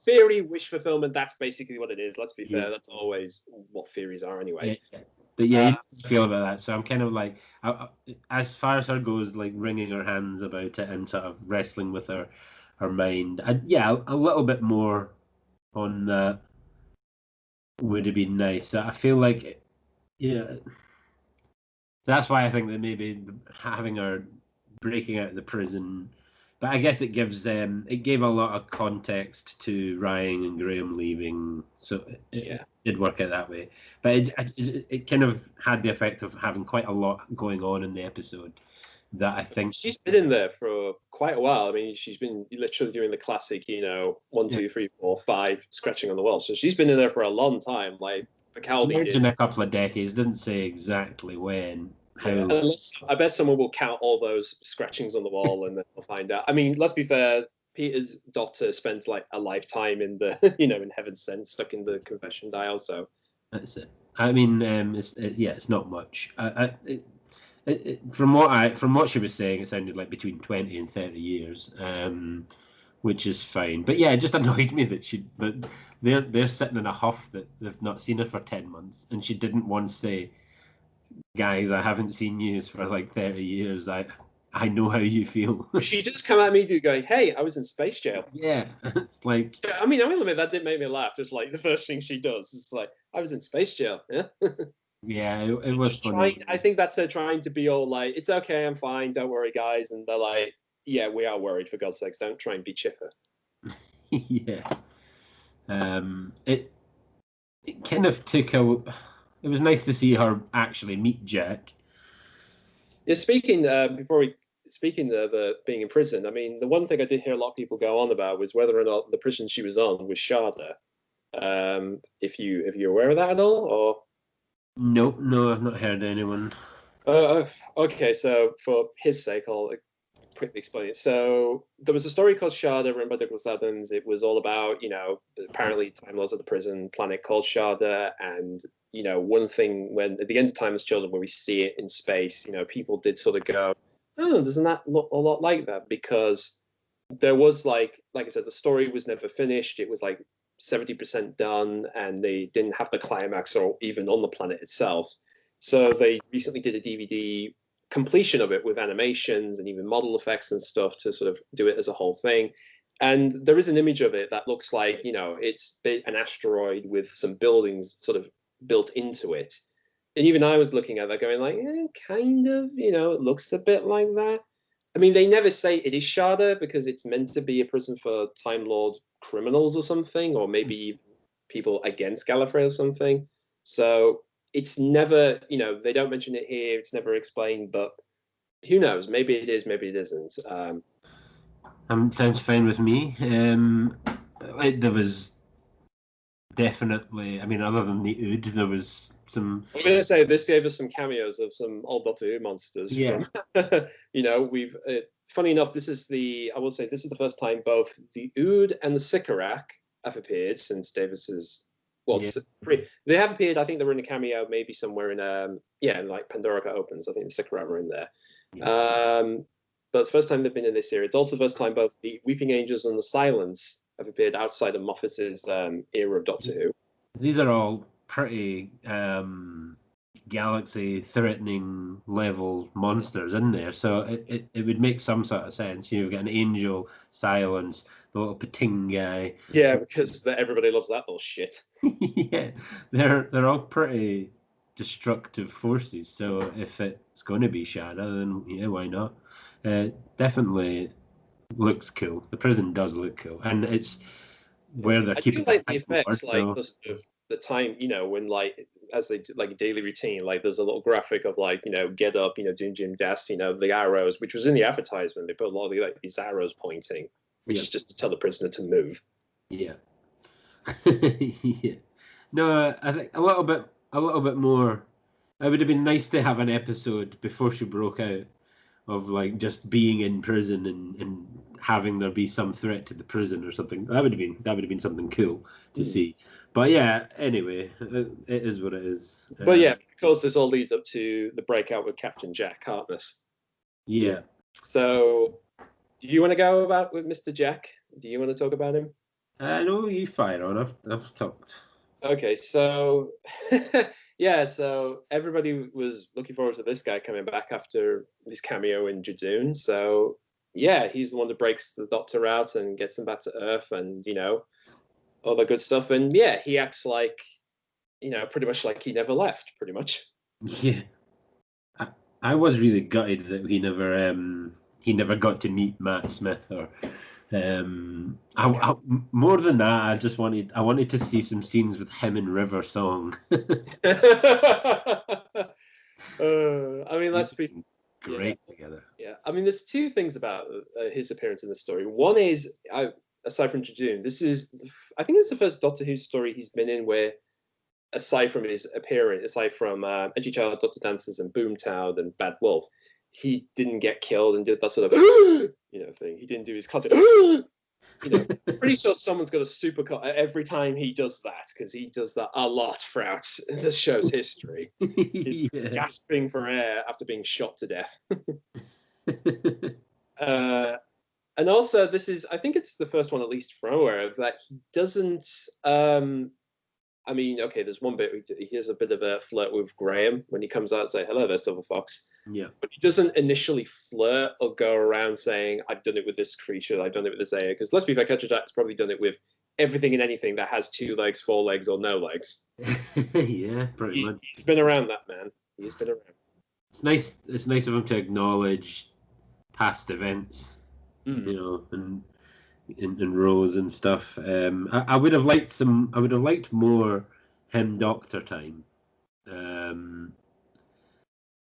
A: Theory, wish fulfillment, that's basically what it is. Let's be fair. That's always what theories are anyway.
B: Yeah. But yeah, you feel about that. So I'm kind of like, as far as her goes, like wringing her hands about it and sort of wrestling with her mind. A little bit more on that would have been nice. I feel like, that's why I think that maybe having her breaking out of the prison, but I guess it gave a lot of context to Ryan and Graham leaving, so it did work out that way. But it kind of had the effect of having quite a lot going on in the episode. That I think
A: she's been in there for quite a while. I mean, she's been literally doing the classic, 1, 2, 3, 4, 5 scratching on the wall. So she's been in there for a long time. Like Bacaldi
B: in a couple of decades. Didn't say exactly when.
A: I bet someone will count all those scratchings on the wall, and then we'll find out. I mean, let's be fair. Peter's daughter spends like a lifetime in the, in Heaven's Sent, stuck in the confession dial. So
B: that's it. I mean, it's not much. From what she was saying, it sounded like between 20 and 30 years, which is fine. But yeah, it just annoyed me that they're sitting in a huff that they've not seen her for 10 months, and she didn't once say, "Guys, I haven't seen you for like 30 years. I know how you feel."
A: She just come at me going, "Hey, I was in space jail."
B: Yeah, it's like...
A: I mean, I will admit that did make me laugh. Just like the first thing she does, it's like, "I was in space jail." Yeah.
B: Yeah, it was funny.
A: I think that's her trying to be all like, "It's okay, I'm fine, don't worry, guys." And they're like, "Yeah, we are worried, for God's sakes, don't try and be chipper."
B: Yeah. It kind of took a. It was nice to see her actually meet Jack.
A: Yeah, speaking of being in prison, I mean, the one thing I did hear a lot of people go on about was whether or not the prison she was on was Shada. If you're aware of that at all, or
B: No, I've not heard anyone.
A: okay, so for his sake, I'll quickly explain it. So there was a story called Shada written by Douglas Adams. It was all about, apparently Time Lords of the prison planet called Shada, and one thing when at the end of Time as Children, where we see it in space, people did sort of go, oh, doesn't that look a lot like that? Because there was like I said, the story was never finished. It was like 70% done, and they didn't have the climax or even on the planet itself. So they recently did a DVD completion of it with animations and even model effects and stuff to sort of do it as a whole thing. And there is an image of it that looks like, it's an asteroid with some buildings sort of built into it. And even I was looking at that going like, kind of, it looks a bit like that. I mean, they never say it is Shada because it's meant to be a prison for Time Lord criminals or something, or maybe people against Gallifrey or something. So it's never, they don't mention it here. It's never explained, but who knows? Maybe it is, maybe it isn't.
B: Sounds fine with me. There was definitely, I mean, other than the Ood, there was some.
A: I'm going to say this gave us some cameos of some old Doctor Who monsters.
B: Yeah.
A: From, we've. Funny enough, I will say, this is the first time both the Ood and the Sycorax have appeared since Davis's. Well, yeah. They have appeared. I think they were in a cameo, maybe somewhere in like Pandorica Opens. I think the Sycorax were in there. Yeah. But it's the first time they've been in this series. It's also the first time both the Weeping Angels and the Silence have appeared outside of Moffat's era of Doctor Who.
B: These are all pretty galaxy-threatening level monsters in there, so it would make some sort of sense. You've got an Angel, Silence, the little Pating guy.
A: Yeah, because everybody loves that little shit.
B: Yeah, they're all pretty destructive forces. So if it's going to be Shada, then yeah, why not? Definitely looks cool. The prison does look cool, and it's where they're keeping
A: like the effects, like the sort of the time, when like as they do, like a daily routine, like there's a little graphic of like get up, doing Jim Das, the arrows, which was in the advertisement. They put a lot of these arrows pointing, which is just to tell the prisoner to move.
B: Yeah. Yeah. No, I think a little bit more. It would have been nice to have an episode before she broke out of like just being in prison and having there be some threat to the prison or something. That would have been something cool to see. But yeah, anyway, it is what it is.
A: But yeah, of course, this all leads up to the breakout with Captain Jack Harkness.
B: Yeah.
A: So, do you want to go about with Mr. Jack? Do you want to talk about him?
B: No, you fire on. I've talked.
A: Okay, so yeah, so everybody was looking forward to this guy coming back after his cameo in Jadoon. So yeah, he's the one that breaks the Doctor out and gets him back to Earth, and all the good stuff. And yeah, he acts like pretty much like he never left, pretty much.
B: Yeah, I was really gutted that he never got to meet Matt Smith or. More than that, I wanted to see some scenes with him and River Song.
A: I mean, let's be
B: great together.
A: Yeah, I mean, there's two things about his appearance in the story. One is, aside from Jadoon, I think it's the first Doctor Who story he's been in where, aside from his appearance, aside from Edgy Child, Doctor Dancers, and Boomtown and Bad Wolf, he didn't get killed and did that sort of thing. He didn't do his classic pretty sure someone's got a supercut every time he does that, because he does that a lot throughout the show's history. He's gasping for air after being shot to death. And also, I think it's the first one, at least from aware of, that he doesn't I mean, okay, there's one bit he has a bit of a flirt with Graham when he comes out and say, "Hello there, Silver Fox."
B: Yeah.
A: But he doesn't initially flirt or go around saying, "I've done it with this creature, I've done it with this AI." Because let's be fair, Captain Jack's probably done it with everything and anything that has 2 legs, 4 legs, or no legs.
B: Yeah, pretty much.
A: He's been around that, man. He's been around.
B: It's nice of him to acknowledge past events, and in Rose and stuff. I would have liked some. I would have liked more him Doctor time.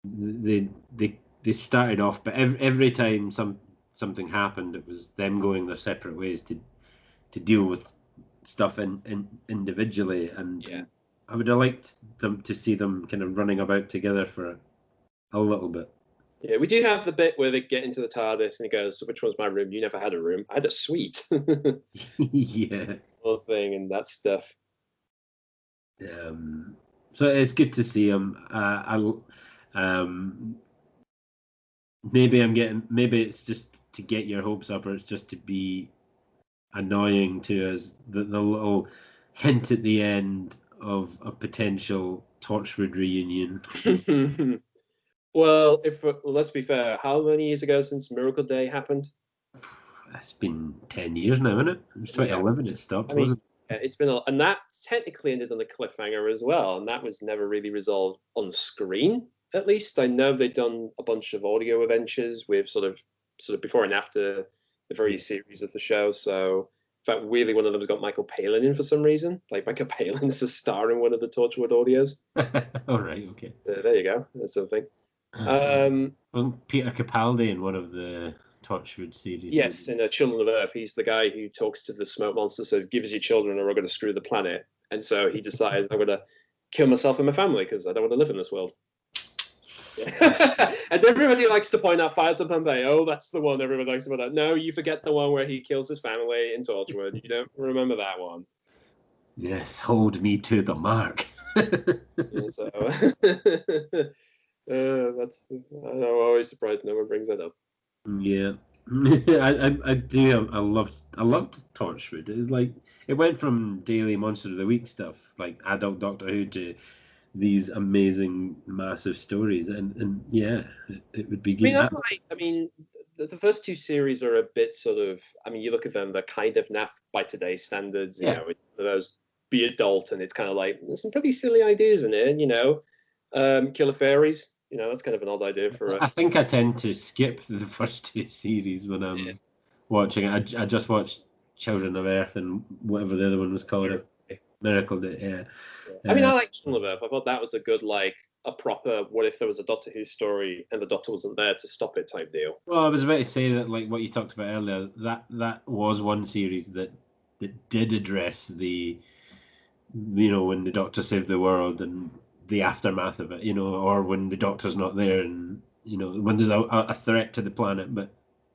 B: They started off, but every time something happened, it was them going their separate ways to deal with stuff in individually, and
A: Yeah.
B: I would have liked them to see them kind of running about together for a little bit.
A: Yeah, we do have the bit where they get into the TARDIS and he goes, "So which one's my room? You never had a room. I had a suite."
B: Yeah.
A: Whole thing and that stuff.
B: So it's good to see him. Maybe it's just to get your hopes up, or it's just to be annoying to us. The little hint at the end of a potential Torchwood reunion.
A: Well, let's be fair, how many years ago since Miracle Day happened?
B: It's been 10 years now, isn't it? It was 2011 it stopped, wasn't it?
A: It's been, and that technically ended on a cliffhanger as well, and that was never really resolved on screen. At least I know they've done a bunch of audio adventures with sort of before and after the various series of the show. So, in fact, weirdly, one of them has got Michael Palin in for some reason. Like Michael Palin's a star in one of the Torchwood audios.
B: All right, okay.
A: There you go. That's something.
B: Wasn't Peter Capaldi in one of the Torchwood series?
A: Yes, in Children of Earth, he's the guy who talks to the smoke monster, says, "Give us your children or we're going to screw the planet." And so he decides, "I'm going to kill myself and my family because I don't want to live in this world." Yeah. And everybody likes to point out Fires of Pompeii. Oh, that's the one everybody likes to point out. No, you forget the one where he kills his family in Torchwood. You don't remember that one.
B: Yes, hold me to the mark.
A: Yeah, so I'm always surprised no one brings that up.
B: Yeah. I do. I loved Torchwood. It's like it went from daily Monster of the Week stuff, like adult Doctor Who, to these amazing, massive stories, and yeah, it would be good.
A: I mean, the first two series are a bit sort of. I mean, you look at them; they're kind of naff by today's standards. You know, those be adult, and it's kind of like there's some pretty silly ideas in it. You know, killer fairies. You know, that's kind of an odd idea for.
B: I think I tend to skip the first two series when I'm watching it. I just watched Children of Earth and whatever the other one was called. Miracle Day. Yeah.
A: I mean, I like Children of Earth. I thought that was a good, like, a proper. What if there was a Doctor Who story and the Doctor wasn't there to stop it type deal?
B: Well, I was about to say that, like what you talked about earlier, that was one series that did address the, you know, when the Doctor saved the world and the aftermath of it, you know, or when the Doctor's not there, and you know, when there's a threat to the planet, but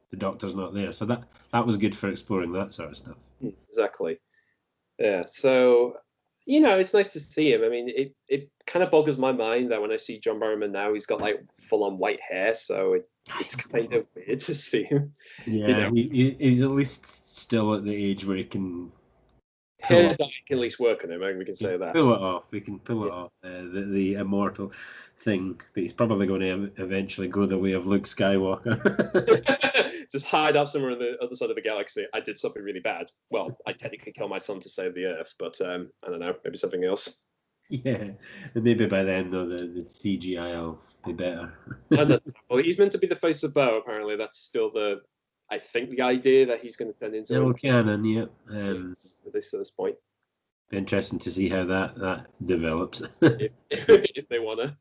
B: the Doctor's not there. So that was good for exploring that sort of stuff.
A: Exactly. Yeah. So, you know, it's nice to see him. I mean, it kind of boggles my mind that when I see John Barrowman now, he's got like full on white hair. So it's kind of weird to see him.
B: Yeah, you know? He's at least still at the age where he can.
A: Hair dye can at least work on him. We can say that.
B: Pull it off. We can pull it off. The immortal thing, but he's probably going to eventually go the way of Luke Skywalker.
A: Just hide up somewhere on the other side of the galaxy. I did something really bad. Well, I technically killed my son to save the Earth, but I don't know, maybe something else.
B: Yeah, and maybe by then though the CGI will be better.
A: Well, he's meant to be the face of Bo. Apparently, that's still the idea that he's going to turn into.
B: Still canon, yeah.
A: At this point.
B: Be interesting to see how that develops.
A: if they wanna,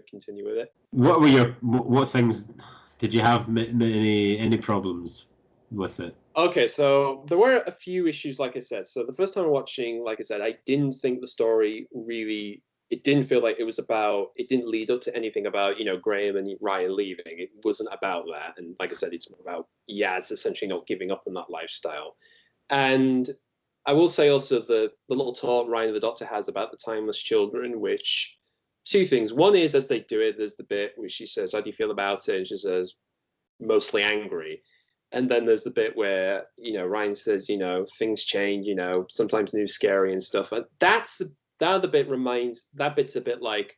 A: continue with it.
B: What things did you have any problems with it?
A: Okay, so there were a few issues, like I said. So the first time watching, like I said, I didn't think the story really. It didn't feel like it was about. It didn't lead up to anything about Graham and Ryan leaving. It wasn't about that, and like I said, it's more about Yaz essentially not giving up on that lifestyle. And I will say also the little talk Ryan the Doctor has about the timeless children, which two things. One is as they do it, there's the bit where she says, "How do you feel about it?" And she says, "Mostly angry." And then there's the bit where, Ryan says, things change, sometimes news scary and stuff. And that bit's a bit like,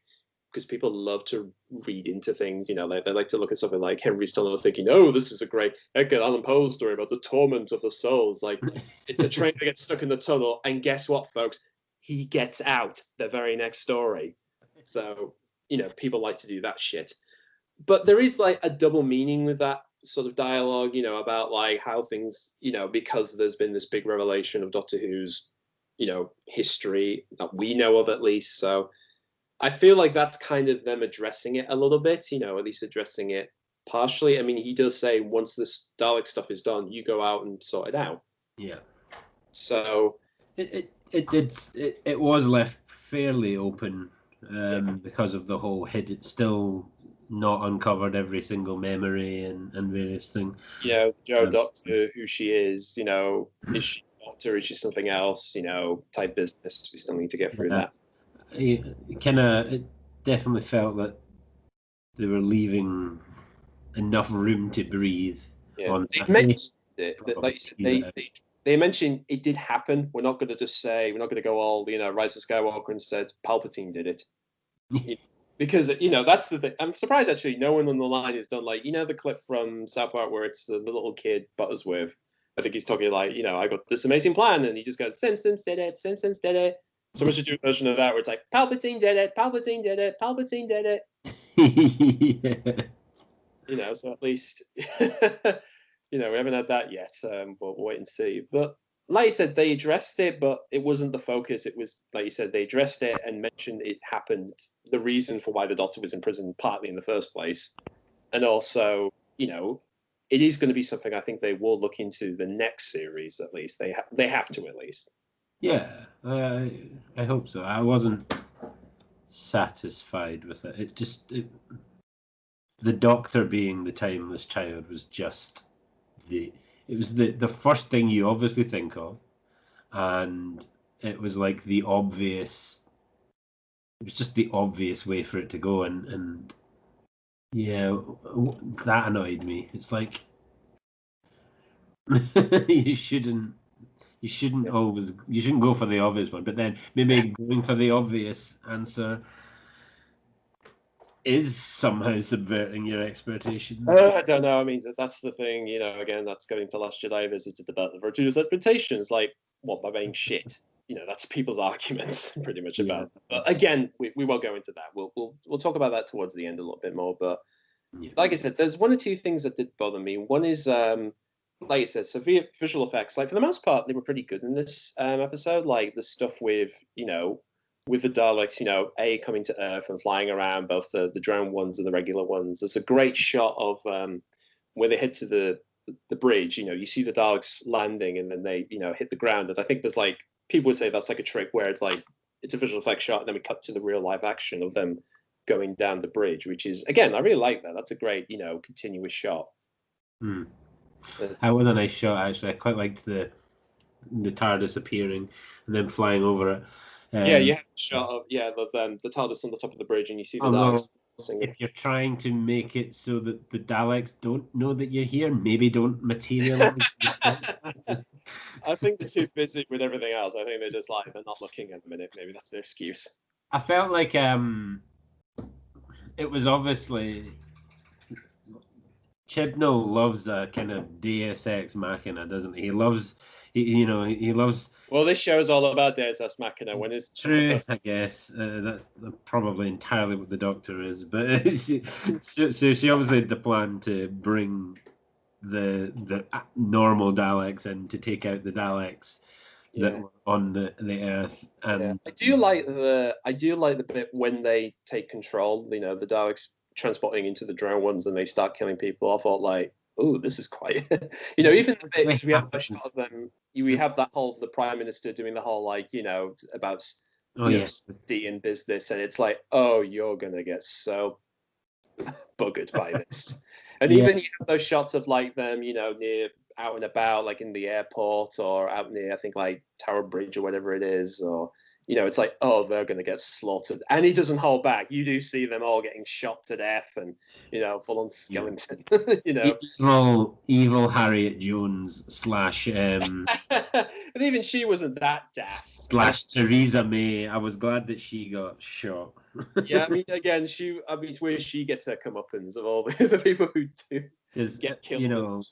A: because people love to read into things, they like to look at something like Henry's Tunnel thinking, oh, this is a great Edgar Allan Poe story about the torment of the souls. Like, it's a train that gets stuck in the tunnel. And guess what, folks? He gets out the very next story. So, people like to do that shit. But there is like a double meaning with that sort of dialogue, about like how things, because there's been this big revelation of Doctor Who's, history that we know of at least. So I feel like that's kind of them addressing it a little bit, at least addressing it partially. I mean, he does say once this Dalek stuff is done, you go out and sort it out.
B: Yeah.
A: So
B: it was left fairly open because of the whole hidden, still not uncovered every single memory and various things.
A: Doctor, who she is, is she a Doctor, is she something else, type business. We still need to get through that.
B: It definitely felt that they were leaving enough room to breathe.
A: Yeah, they mentioned it. Like you said, they mentioned it did happen. We're not going to just say, we're not going to go all, Rise of Skywalker and said Palpatine did it. Because, that's the thing. I'm surprised, actually, no one on the line has done, like, the clip from South Park where it's the little kid Buttersworth. I think he's talking like, I got this amazing plan, and he just goes, Simpsons did it, Simpsons did it. So we should do a version of that where it's like, Palpatine did it, Palpatine did it, Palpatine did it. Yeah. So at least, we haven't had that yet, but we'll wait and see. But like you said, they addressed it, but it wasn't the focus. It was, like you said, they addressed it and mentioned it happened, the reason for why the Doctor was in prison, partly in the first place. And also, it is going to be something I think they will look into the next series, at least. They have to, at least.
B: Yeah, I hope so. I wasn't satisfied with it. The Doctor being the timeless child was just the first thing you obviously think of, and it was like the obvious. It was just the obvious way for it to go, and yeah, that annoyed me. It's like you shouldn't go for the obvious one, but then maybe going for the obvious answer is somehow subverting your expectations.
A: I don't know. I mean, that's the thing, again, that's going to Last Jedi visited about the virtuous expectations, like, what, by being shit? That's people's arguments pretty much about. But again, we won't go into that. We'll talk about that towards the end a little bit more. But like I said, there's one or two things that did bother me. One is, like I said, so visual effects, like for the most part, they were pretty good in this episode. Like the stuff with, with the Daleks, coming to Earth and flying around, both the drowned ones and the regular ones. There's a great shot of where they head to the bridge. You see the Daleks landing and then they, hit the ground. And I think there's like, people would say that's like a trick where it's like, it's a visual effects shot and then we cut to the real live action of them going down the bridge, which is, again, I really like that. That's a great, continuous shot.
B: That was a nice shot, actually. I quite liked the TARDIS appearing and then flying over it.
A: You have a shot of the TARDIS on the top of the bridge, and you see the Daleks.
B: If you're trying to make it so that the Daleks don't know that you're here, maybe don't materialize.
A: I think they're too busy with everything else. I think they're just like, they're not looking at a minute. Maybe that's their excuse.
B: I felt like it was obviously Chibnall loves a kind of Deus Ex Machina, doesn't he? He loves. Well,
A: this show is all about Deus Ex Machina. When it's
B: true, I guess that's probably entirely what the Doctor is. But she obviously had the plan to bring the normal Daleks and to take out the Daleks that were on the Earth. And
A: I do like the bit when they take control. The Daleks transporting into the drowned ones and they start killing people. I thought like, oh, this is quite, even the bit we have a shot of them. We have that whole the Prime Minister doing the whole like, about safety and business, and it's like, oh, you're gonna get so buggered by this. And even you have those shots of like them, near out and about, like in the airport or out near, I think like Tower Bridge or whatever it is, or it's like, oh, they're going to get slaughtered. And he doesn't hold back. You do see them all getting shot to death and, full on skeleton,
B: Evil Harriet Jones /
A: and even she wasn't that daft.
B: / Theresa May. I was glad that she got shot.
A: Yeah, I mean, again, it's where she gets her comeuppance of all the people who do get killed.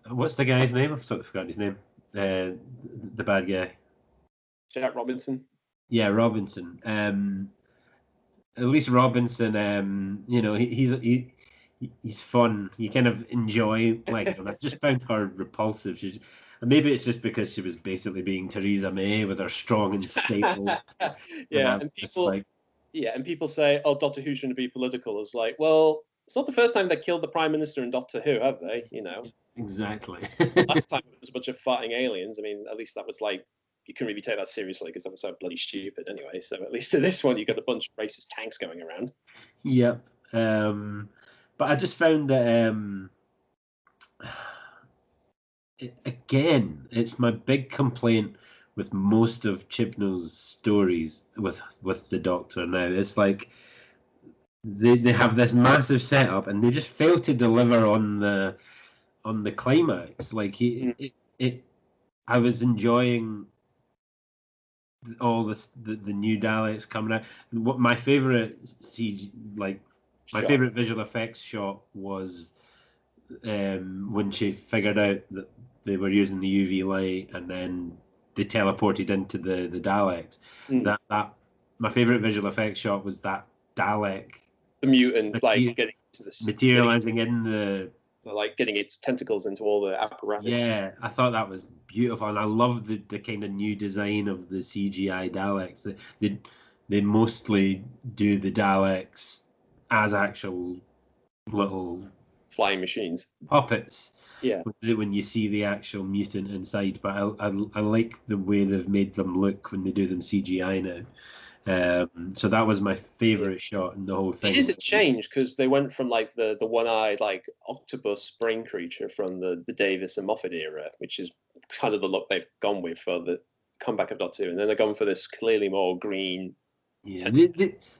B: What's the guy's name? I've forgotten his name. The bad guy.
A: Jack Robinson.
B: Yeah, Robinson. at least Robinson, he's fun. You kind of enjoy like her. I just found her repulsive. And maybe it's just because she was basically being Theresa May with her strong and stable.
A: Yeah,
B: and
A: and
B: just like,
A: people say, "Oh, Doctor Who shouldn't be political." It's like, well, it's not the first time they killed the Prime Minister in Doctor Who, have they?
B: exactly.
A: Last time it was a bunch of farting aliens. I mean, at least that was like you couldn't really take that seriously because that was so bloody stupid anyway. So at least to this one, you got a bunch of racist tanks going around.
B: Yep. But I just found that again, it's my big complaint with most of Chibnall's stories with the Doctor now. It's like they have this massive setup and they just fail to deliver on the climax. Like I was enjoying all the new Daleks coming out. What my favorite favorite visual effects shot was when she figured out that they were using the UV light and then they teleported into the Daleks. That my favorite visual effects shot was that Dalek,
A: the mutant, getting into the
B: materializing in the.
A: Like getting its tentacles into all the apparatus.
B: Yeah, I thought that was beautiful, and I love the kind of new design of the CGI Daleks. They mostly do the Daleks as actual little
A: flying machines,
B: puppets.
A: Yeah,
B: when you see the actual mutant inside, but I like the way they've made them look when they do them CGI now. So that was my favorite shot in the whole thing.
A: It is a change because they went from like the one-eyed like octopus spring creature from the Davis and Moffat era, which is kind of the look they've gone with for the comeback of Doctor Who, and then they're going for this clearly more green.
B: Yeah,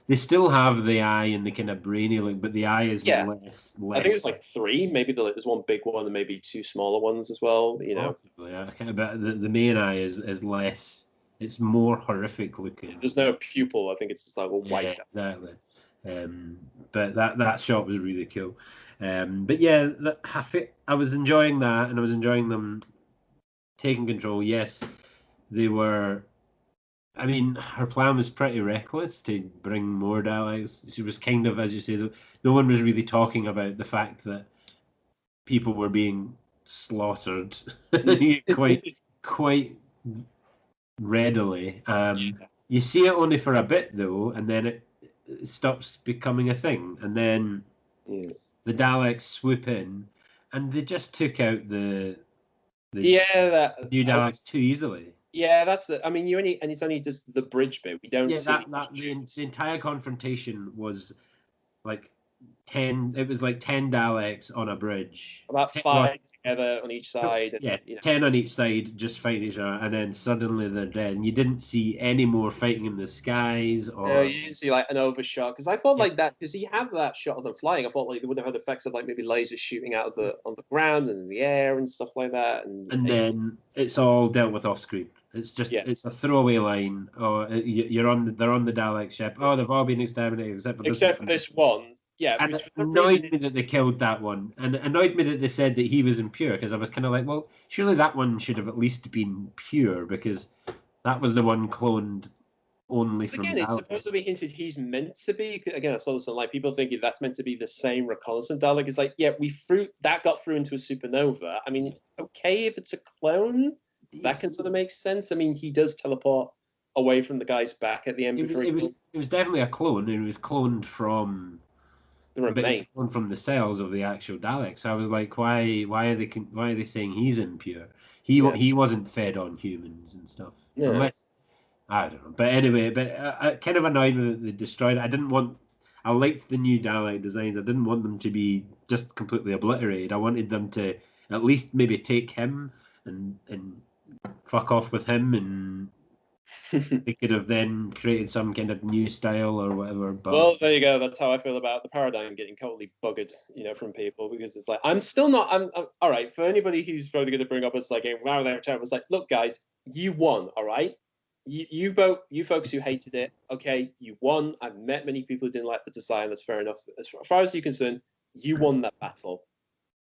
B: they still have the eye and the kind of brainy look, but the eye is less.
A: I think it's like 3. Maybe there's one big one and maybe 2 smaller ones as well.
B: Possibly, yeah. But the main eye is less. It's more horrific looking.
A: There's no pupil. I think it's just like all white.
B: Exactly. But that shot was really cool. But yeah, I was enjoying that, and I was enjoying them taking control. Yes, they were. I mean, her plan was pretty reckless to bring more Daleks. She was kind of, as you say, no one was really talking about the fact that people were being slaughtered quite readily. You see it only for a bit though, and then it stops becoming a thing, and then the Daleks swoop in, and they just took out the new Daleks too easily.
A: Yeah, that's the. I mean, it's only just the bridge bit. We don't.
B: Yeah, the entire confrontation was like 10. It was like 10 Daleks on a bridge.
A: About 5 together on each side.
B: And, 10 on each side, just fighting each other, and then suddenly they're dead. And you didn't see any more fighting in the skies, or
A: you didn't see like an overshot. Because I thought like that because you have that shot of them flying. I thought like they would have had effects of like maybe lasers shooting out of on the ground and in the air and stuff like that.
B: And then it's all dealt with off screen. It's just it's a throwaway line. Oh, they're on the Dalek ship. Oh, they've all been exterminated except for
A: this one. Yeah,
B: and it annoyed me that they killed that one, and it annoyed me that they said that he was impure, because I was kind of like, well, surely that one should have at least been pure, because that was the one cloned only from.
A: Again, it's supposed to be hinted he's meant to be. Again, I saw this on like people thinking that's meant to be the same reconnaissance Dalek. It's like, yeah, that got through into a supernova. I mean, okay, if it's a clone, that can sort of make sense. I mean, he does teleport away from the guy's back at the end.
B: It was definitely a clone, and it was cloned from. From the cells of the actual Daleks. So I was like, why are they saying he's impure? He wasn't fed on humans and stuff. Yeah. Unless, I don't know. But anyway, I kind of annoyed me that they destroyed it. I liked the new Dalek designs. I didn't want them to be just completely obliterated. I wanted them to at least maybe take him and fuck off with him, and they could have then created some kind of new style or whatever. But
A: well, there you go. That's how I feel about the paradigm getting totally buggered, from people, because it's like I'm all right. For anybody who's probably going to bring up us like, wow, they're terrible. It's like, look, guys, you won. All right, you folks who hated it, okay, you won. I've met many people who didn't like the design. That's fair enough. As far as you're concerned, you won that battle,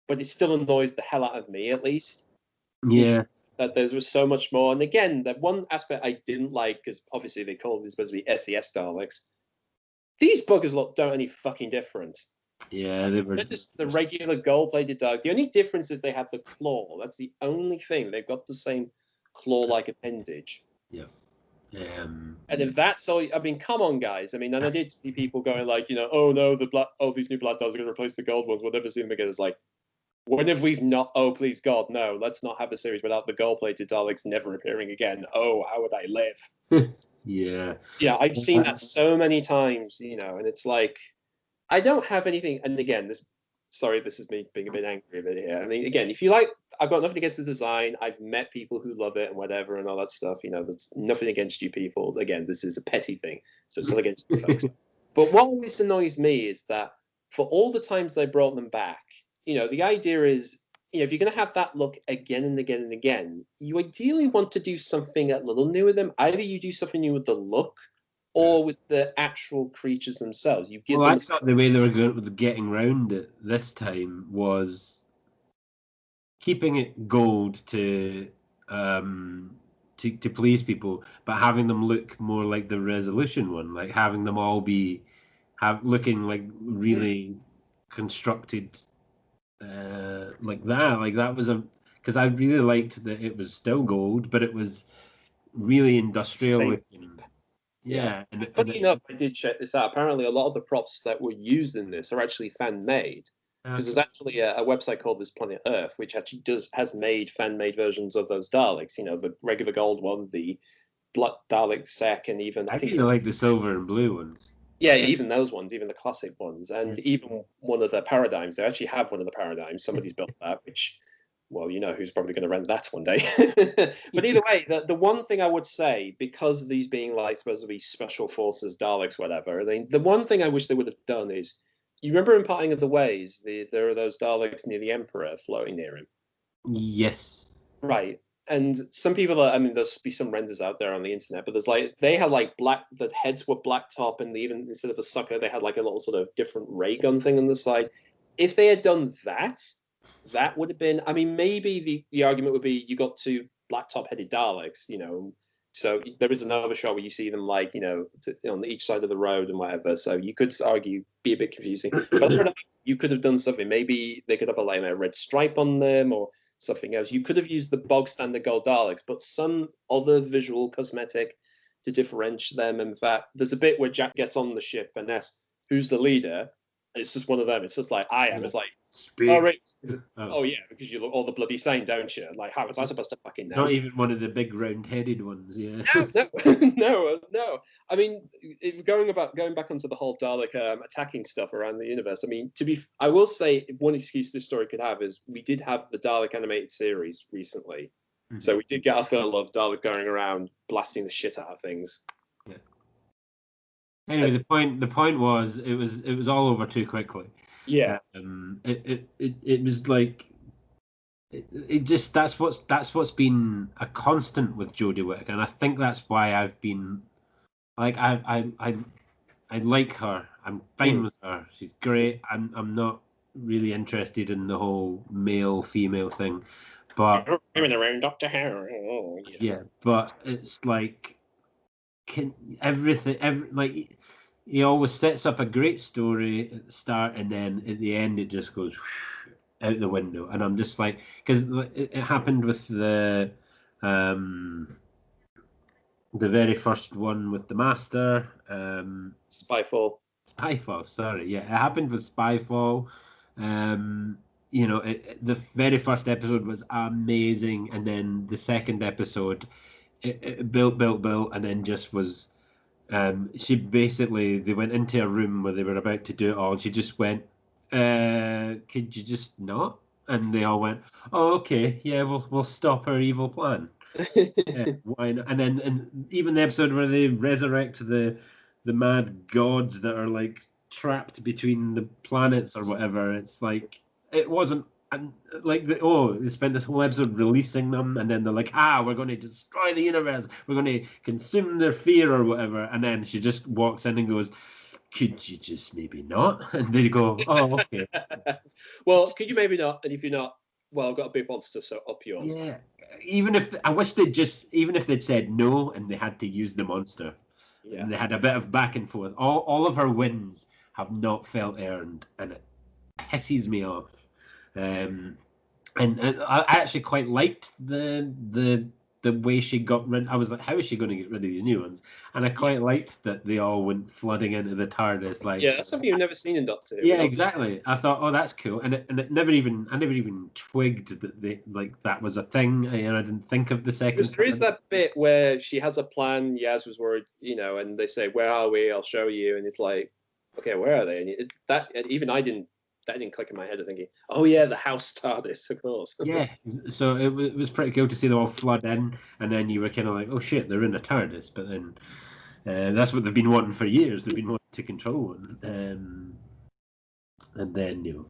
A: but it still annoys the hell out of me, at least.
B: Yeah.
A: That there was so much more. And again, that one aspect I didn't like, because obviously they call them supposed to be SES Daleks. These buggers don't any fucking different.
B: Yeah, they're
A: just the regular gold-plated Daleks. The only difference is they have the claw. That's the only thing. They've got the same claw-like appendage.
B: Yeah.
A: And if that's all, I mean, come on, guys. I mean, and I did see people going like, oh no, these new black Daleks are going to replace the gold ones. We'll never see them again. It's like, when have we not? Oh, please God, no! Let's not have a series without the gold-plated Daleks never appearing again. Oh, how would I live?
B: Yeah.
A: Yeah, I've seen that so many times, and it's like, I don't have anything. And again, this is me being a bit angry a bit here. I mean, again, if you like, I've got nothing against the design. I've met people who love it and whatever and all that stuff. That's nothing against you people. Again, this is a petty thing, so it's not against you folks. But what always annoys me is that for all the times they brought them back, the idea is, if you're going to have that look again and again and again, you ideally want to do something a little new with them. Either you do something new with the look, or with the actual creatures themselves. You give them.
B: I thought the way they were getting round it this time was keeping it gold to please people, but having them look more like the Resolution one, like having them all looking like really constructed. Like that was because I really liked that it was still gold, but it was really industrial looking. Yeah. And
A: funny enough, I did check this out. Apparently, a lot of the props that were used in this are actually fan-made. Because there's actually a website called This Planet Earth, which actually has made fan-made versions of those Daleks. The regular gold one, the Black Dalek Sec, and even
B: I think I like the silver and blue ones.
A: Yeah, even those ones, even the classic ones, and even one of the paradigms. They actually have one of the paradigms. Somebody's built that, which, well, who's probably going to rent that one day. But either way, the one thing I would say, because these being like supposed to be special forces, Daleks, whatever, the one thing I wish they would have done is, you remember in Parting of the Ways, there are those Daleks near the Emperor floating near him.
B: Yes.
A: Right. And some people there'll be some renders out there on the internet, but they had the heads were black top, and even instead of a sucker, they had like a little sort of different ray gun thing on the side. If they had done that, that would have been, maybe the argument would be you got two black top headed Daleks, so there is another shot where you see them on each side of the road and whatever. So you could argue, be a bit confusing, but you could have done something. Maybe they could have a red stripe on them or something else. You could have used the bog standard gold Daleks, but some other visual cosmetic to differentiate them. In fact, there's a bit where Jack gets on the ship and asks, "Who's the leader?" And it's just one of them. It's just like, I am. It's like, oh, right. Oh, yeah, because you look all the bloody same, don't you? Like, how was I supposed to fucking know?
B: Not even one of the big round-headed ones, yeah.
A: No. Going back onto the whole Dalek attacking stuff around the universe. I will say one excuse this story could have is we did have the Dalek animated series recently, so we did get a fill of Dalek going around blasting the shit out of things.
B: Yeah. Anyway, the point was it was all over too quickly.
A: Yeah.
B: It was like it just that's what's been a constant with Jodie Whittaker, and I think that's why I've been like I like her. I'm fine with her. She's great. I'm not really interested in the whole male female thing, but
A: women around Dr. Harrow. Oh,
B: yeah, but it's like he always sets up a great story at the start, and then at the end it just goes out the window. And I'm just like, because it happened with the very first one with the Master,
A: Spyfall.
B: Sorry, yeah, it happened with Spyfall. The very first episode was amazing, and then the second episode, it built, and then just was. They went into a room where they were about to do it all. She just went, could you just not? And they all went, oh, okay, yeah, we'll stop her evil plan. Why not? And even the episode where they resurrect the mad gods that are like trapped between the planets or whatever. It's like it wasn't. And they spent this whole episode releasing them, and then they're like, we're going to destroy the universe, we're going to consume their fear or whatever, and then she just walks in and goes, could you just maybe not? And they go, oh, okay.
A: Well, could you maybe not? And if you're not, well, I've got a big monster, so up yours.
B: Yeah. Even if they'd said no and they had to use the monster,
A: Yeah.
B: And they had a bit of back and forth. All of her wins have not felt earned, and it pisses me off. And I actually quite liked the way she got rid. I was like, how is she going to get rid of these new ones? And I quite liked that they all went flooding into the TARDIS. Like,
A: yeah, that's something you've never seen in Doctor Who.
B: yeah, exactly. I thought, oh, that's cool, and I never even twigged that that was a thing, and I didn't think of the second.
A: There is that bit where she has a plan. Yaz was worried, and they say, "Where are we? I'll show you." And it's like, okay, where are they? And even I didn't. That didn't click in my head of thinking, oh yeah, the house TARDIS, of course.
B: Yeah, so it was pretty cool to see them all flood in, and then you were kind of like, oh shit, they're in a TARDIS, but then that's what they've been wanting for years. They've been wanting to control one, and then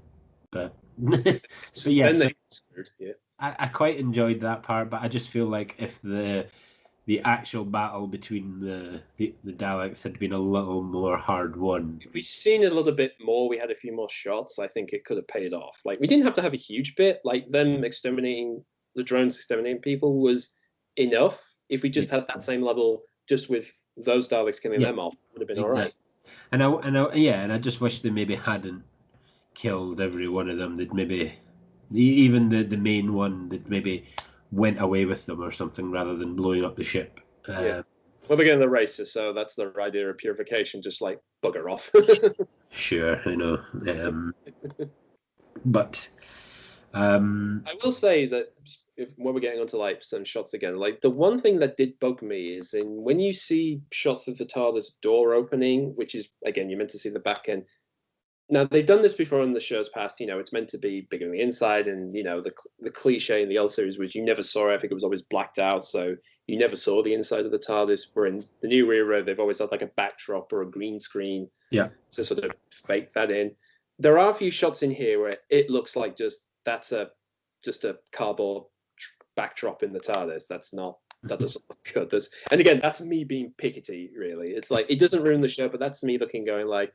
B: but yeah,
A: then they screwed. Yeah,
B: I quite enjoyed that part, but I just feel like if the actual battle between the Daleks had been a little more hard won.
A: If we'd seen a little bit more, we had a few more shots, I think it could have paid off. Like, we didn't have to have a huge bit. Like, them exterminating, the drones exterminating people was enough. If we just had that same level, just with those Daleks killing them off, it would have been all right.
B: And I just wish they maybe hadn't killed every one of them. That maybe, even the main one, that maybe went away with them or something rather than blowing up the ship.
A: Yeah. Well, they're getting the racist, so that's their idea of purification, just like bugger off.
B: Sure, I know. But
A: I will say that when we're getting onto like some shots again, like the one thing that did bug me is when you see shots of the TARDIS door opening, which is, again, you're meant to see the back end. Now, they've done this before in the shows past. It's meant to be bigger on the inside, and the cliche in the old series was you never saw it. I think it was always blacked out, so you never saw the inside of the TARDIS. Where in the new era, they've always had like a backdrop or a green screen, to sort of fake that in. There are a few shots in here where it looks like that's just a cardboard backdrop in the TARDIS. That doesn't look good. And again, that's me being pickety. Really, it's like it doesn't ruin the show, but that's me looking, going like,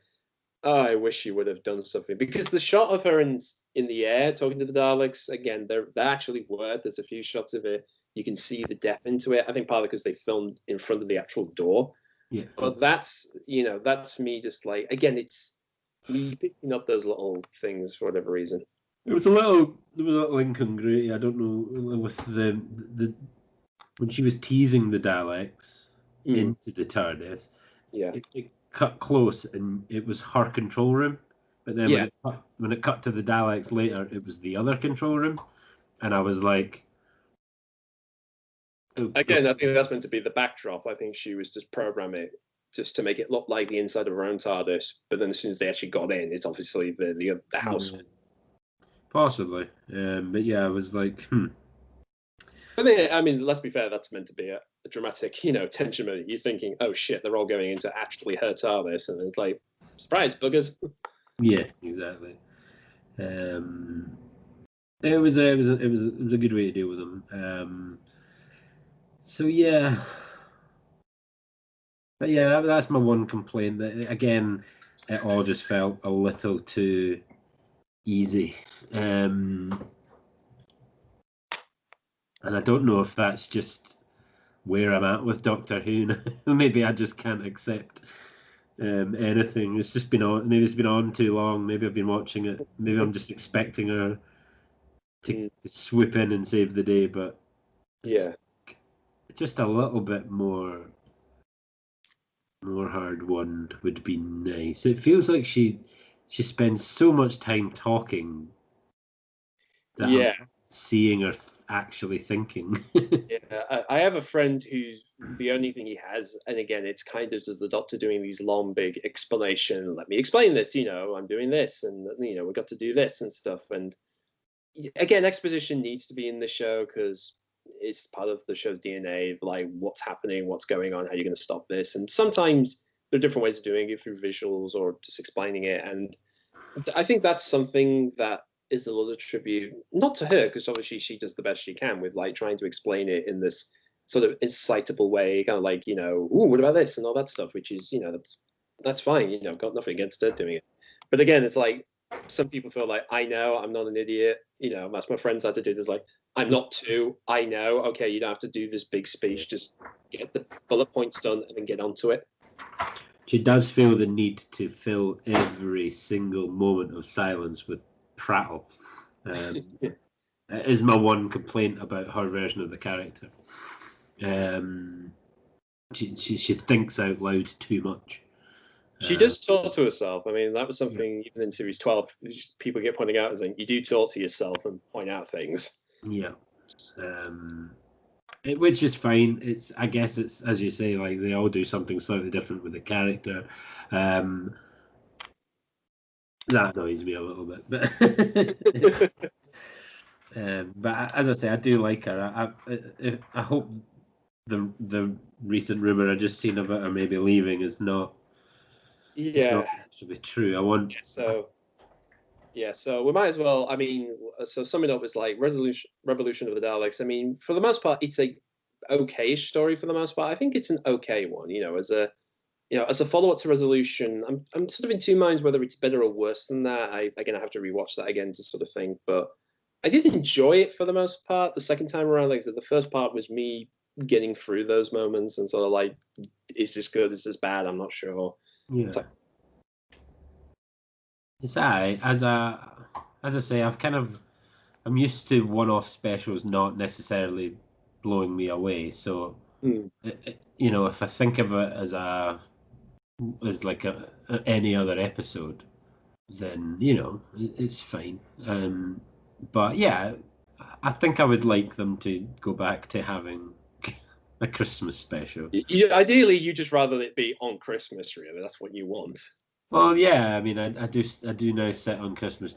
A: oh, I wish you would have done something, because the shot of her in the air talking to the Daleks, again, they actually were. There's a few shots of it. You can see the depth into it. I think partly because they filmed in front of the actual door.
B: Yeah.
A: But that's me just like, again, it's me picking up those little things for whatever reason.
B: There was a little incongruity. I don't know, with the when she was teasing the Daleks into the TARDIS.
A: Yeah.
B: It cut close, and it was her control room, but then when it cut to the Daleks later, it was the other control room, and I was like,
A: again, I think that's meant to be the backdrop. I think she was just programming just to make it look like the inside of her own TARDIS, but then as soon as they actually got in, it's obviously the house.
B: Possibly, but yeah, I was like,
A: But then, I mean, let's be fair, that's meant to be a dramatic, tension moment. You're thinking, oh shit, they're all going into actually her TARDIS, and it's like, surprise, buggers.
B: Yeah, exactly. It was a good way to deal with them. So yeah, but yeah, that's my one complaint. That again, it all just felt a little too easy. And I don't know if that's just where I'm at with Doctor Who. Maybe I just can't accept anything. It's just been on. Maybe it's been on too long. Maybe I've been watching it. Maybe I'm just expecting her to swoop in and save the day. But
A: yeah,
B: just a little bit more hard won would be nice. It feels like she spends so much time talking that I'm seeing her actually thinking.
A: Yeah, I have a friend who's the only thing he has, and again, it's kind of just the Doctor doing these long, big explanation. Let me explain this. I'm doing this, and we've got to do this and stuff. And again, exposition needs to be in the show because it's part of the show's DNA. Like, what's happening, what's going on, how you're going to stop this. And sometimes there are different ways of doing it, through visuals or just explaining it. And I think that's something that is a lot of tribute, not to her, because obviously she does the best she can with like trying to explain it in this sort of incitable way, kind of like, ooh, what about this and all that stuff, which is, that's fine, got nothing against her doing it. But again, it's like, some people feel like, I know, I'm not an idiot, that's my friends had to do this, like, I'm not too, I know, okay, you don't have to do this big speech, just get the bullet points done and then get onto it.
B: she does feel the need to fill every single moment of silence with prattle. Is my one complaint about her version of the character. She thinks out loud too much.
A: She does talk to herself. I mean, that was something even in series 12 people get pointing out, as like, you do talk to yourself and point out things.
B: Yeah. Which is fine. I guess it's, as you say, like they all do something slightly different with the character. That annoys me a little bit, but as I say, I do like her. I hope the recent rumor I just seen about her maybe leaving is not.
A: Yeah,
B: not actually true. I want.
A: So we might as well. I mean, so summing up is like Revolution of the Daleks. I mean, for the most part, it's a okay-ish story. For the most part, I think it's an okay one. As a follow-up to Resolution, I'm sort of in two minds whether it's better or worse than that. I have to rewatch that again to sort of think, but I did enjoy it for the most part. The second time around, like I said, the first part was me getting through those moments and sort of like, is this good? Is this bad? I'm not sure.
B: Yeah. It's as I say, I'm used to one-off specials not necessarily blowing me away. So, if I think of it as like any other episode, then it's fine. But yeah, I think I would like them to go back to having a Christmas special.
A: Ideally, you just rather it be on Christmas. Really, that's what you want.
B: Well, yeah. I mean, I do now sit on Christmas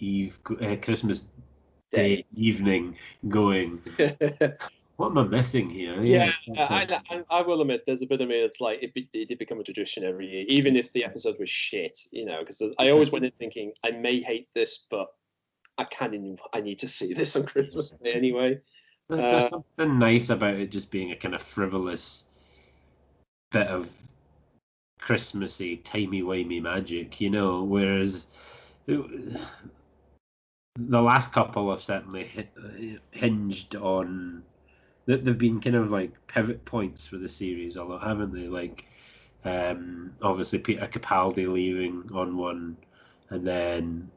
B: Eve, Christmas Day evening, going. What am I missing here?
A: Yeah, I will admit, there's a bit of me that's like it did become a tradition every year, even if the episode was shit. Because I always went in thinking I may hate this, but I need to see this on Christmas Day anyway.
B: There's something nice about it just being a kind of frivolous bit of Christmassy, timey-wimey magic, whereas the last couple have certainly hinged on. They've been kind of like pivot points for the series, although haven't they? Like, obviously Peter Capaldi leaving on one, and then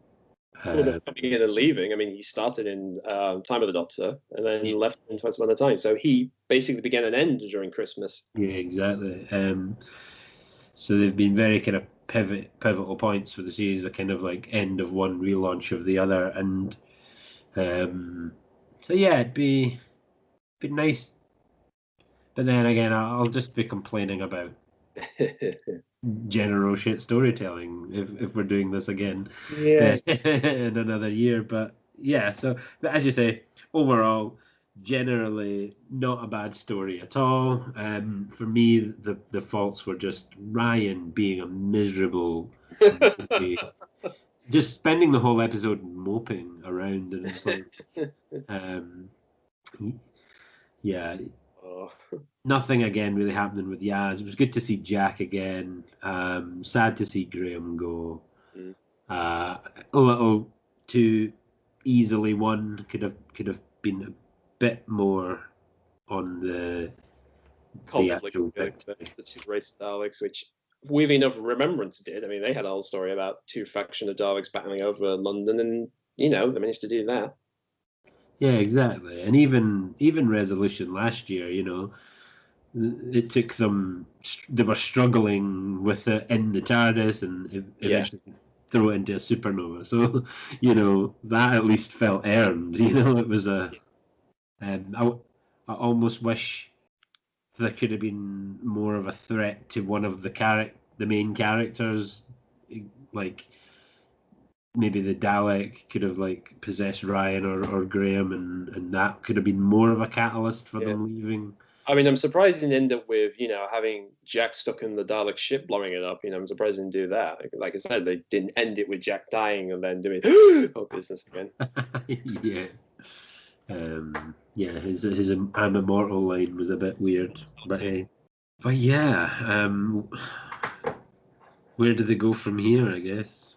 A: coming in and leaving. I mean, he started in Time of the Doctor, and then left in Twice Upon a Time. So he basically began and ended during Christmas.
B: Yeah, exactly. So they've been very kind of pivotal points for the series, a kind of like end of one, relaunch of the other, and so yeah, it'd be nice. But then again, I'll just be complaining about general shit storytelling if we're doing this again in another year. But yeah, but as you say, overall, generally not a bad story at all. For me, the faults were just Ryan being a miserable just spending the whole episode moping around, and it's like yeah. Nothing again really happening with Yaz. It was good to see Jack again. Sad to see Graham go. A little too easily won. Could have been a bit more on the
A: conflict with the two race Daleks, which weirdly enough Remembrance did. I mean, they had a whole story about two faction of Daleks battling over London, and they managed to do that.
B: Yeah, exactly. And even Resolution last year, it took them. They were struggling with it in the TARDIS, and eventually throw it into a supernova. So, that at least felt earned. It was a. I almost wish there could have been more of a threat to one of the main characters, like. Maybe the Dalek could have possessed Ryan or Graham, and that could have been more of a catalyst for them leaving.
A: I mean, I'm surprised it didn't end up with having Jack stuck in the Dalek ship blowing it up. I'm surprised they didn't do that. Like I said, they didn't end it with Jack dying and then doing business again. His
B: I'm immortal line was a bit weird, but yeah. Where do they go from here? I guess.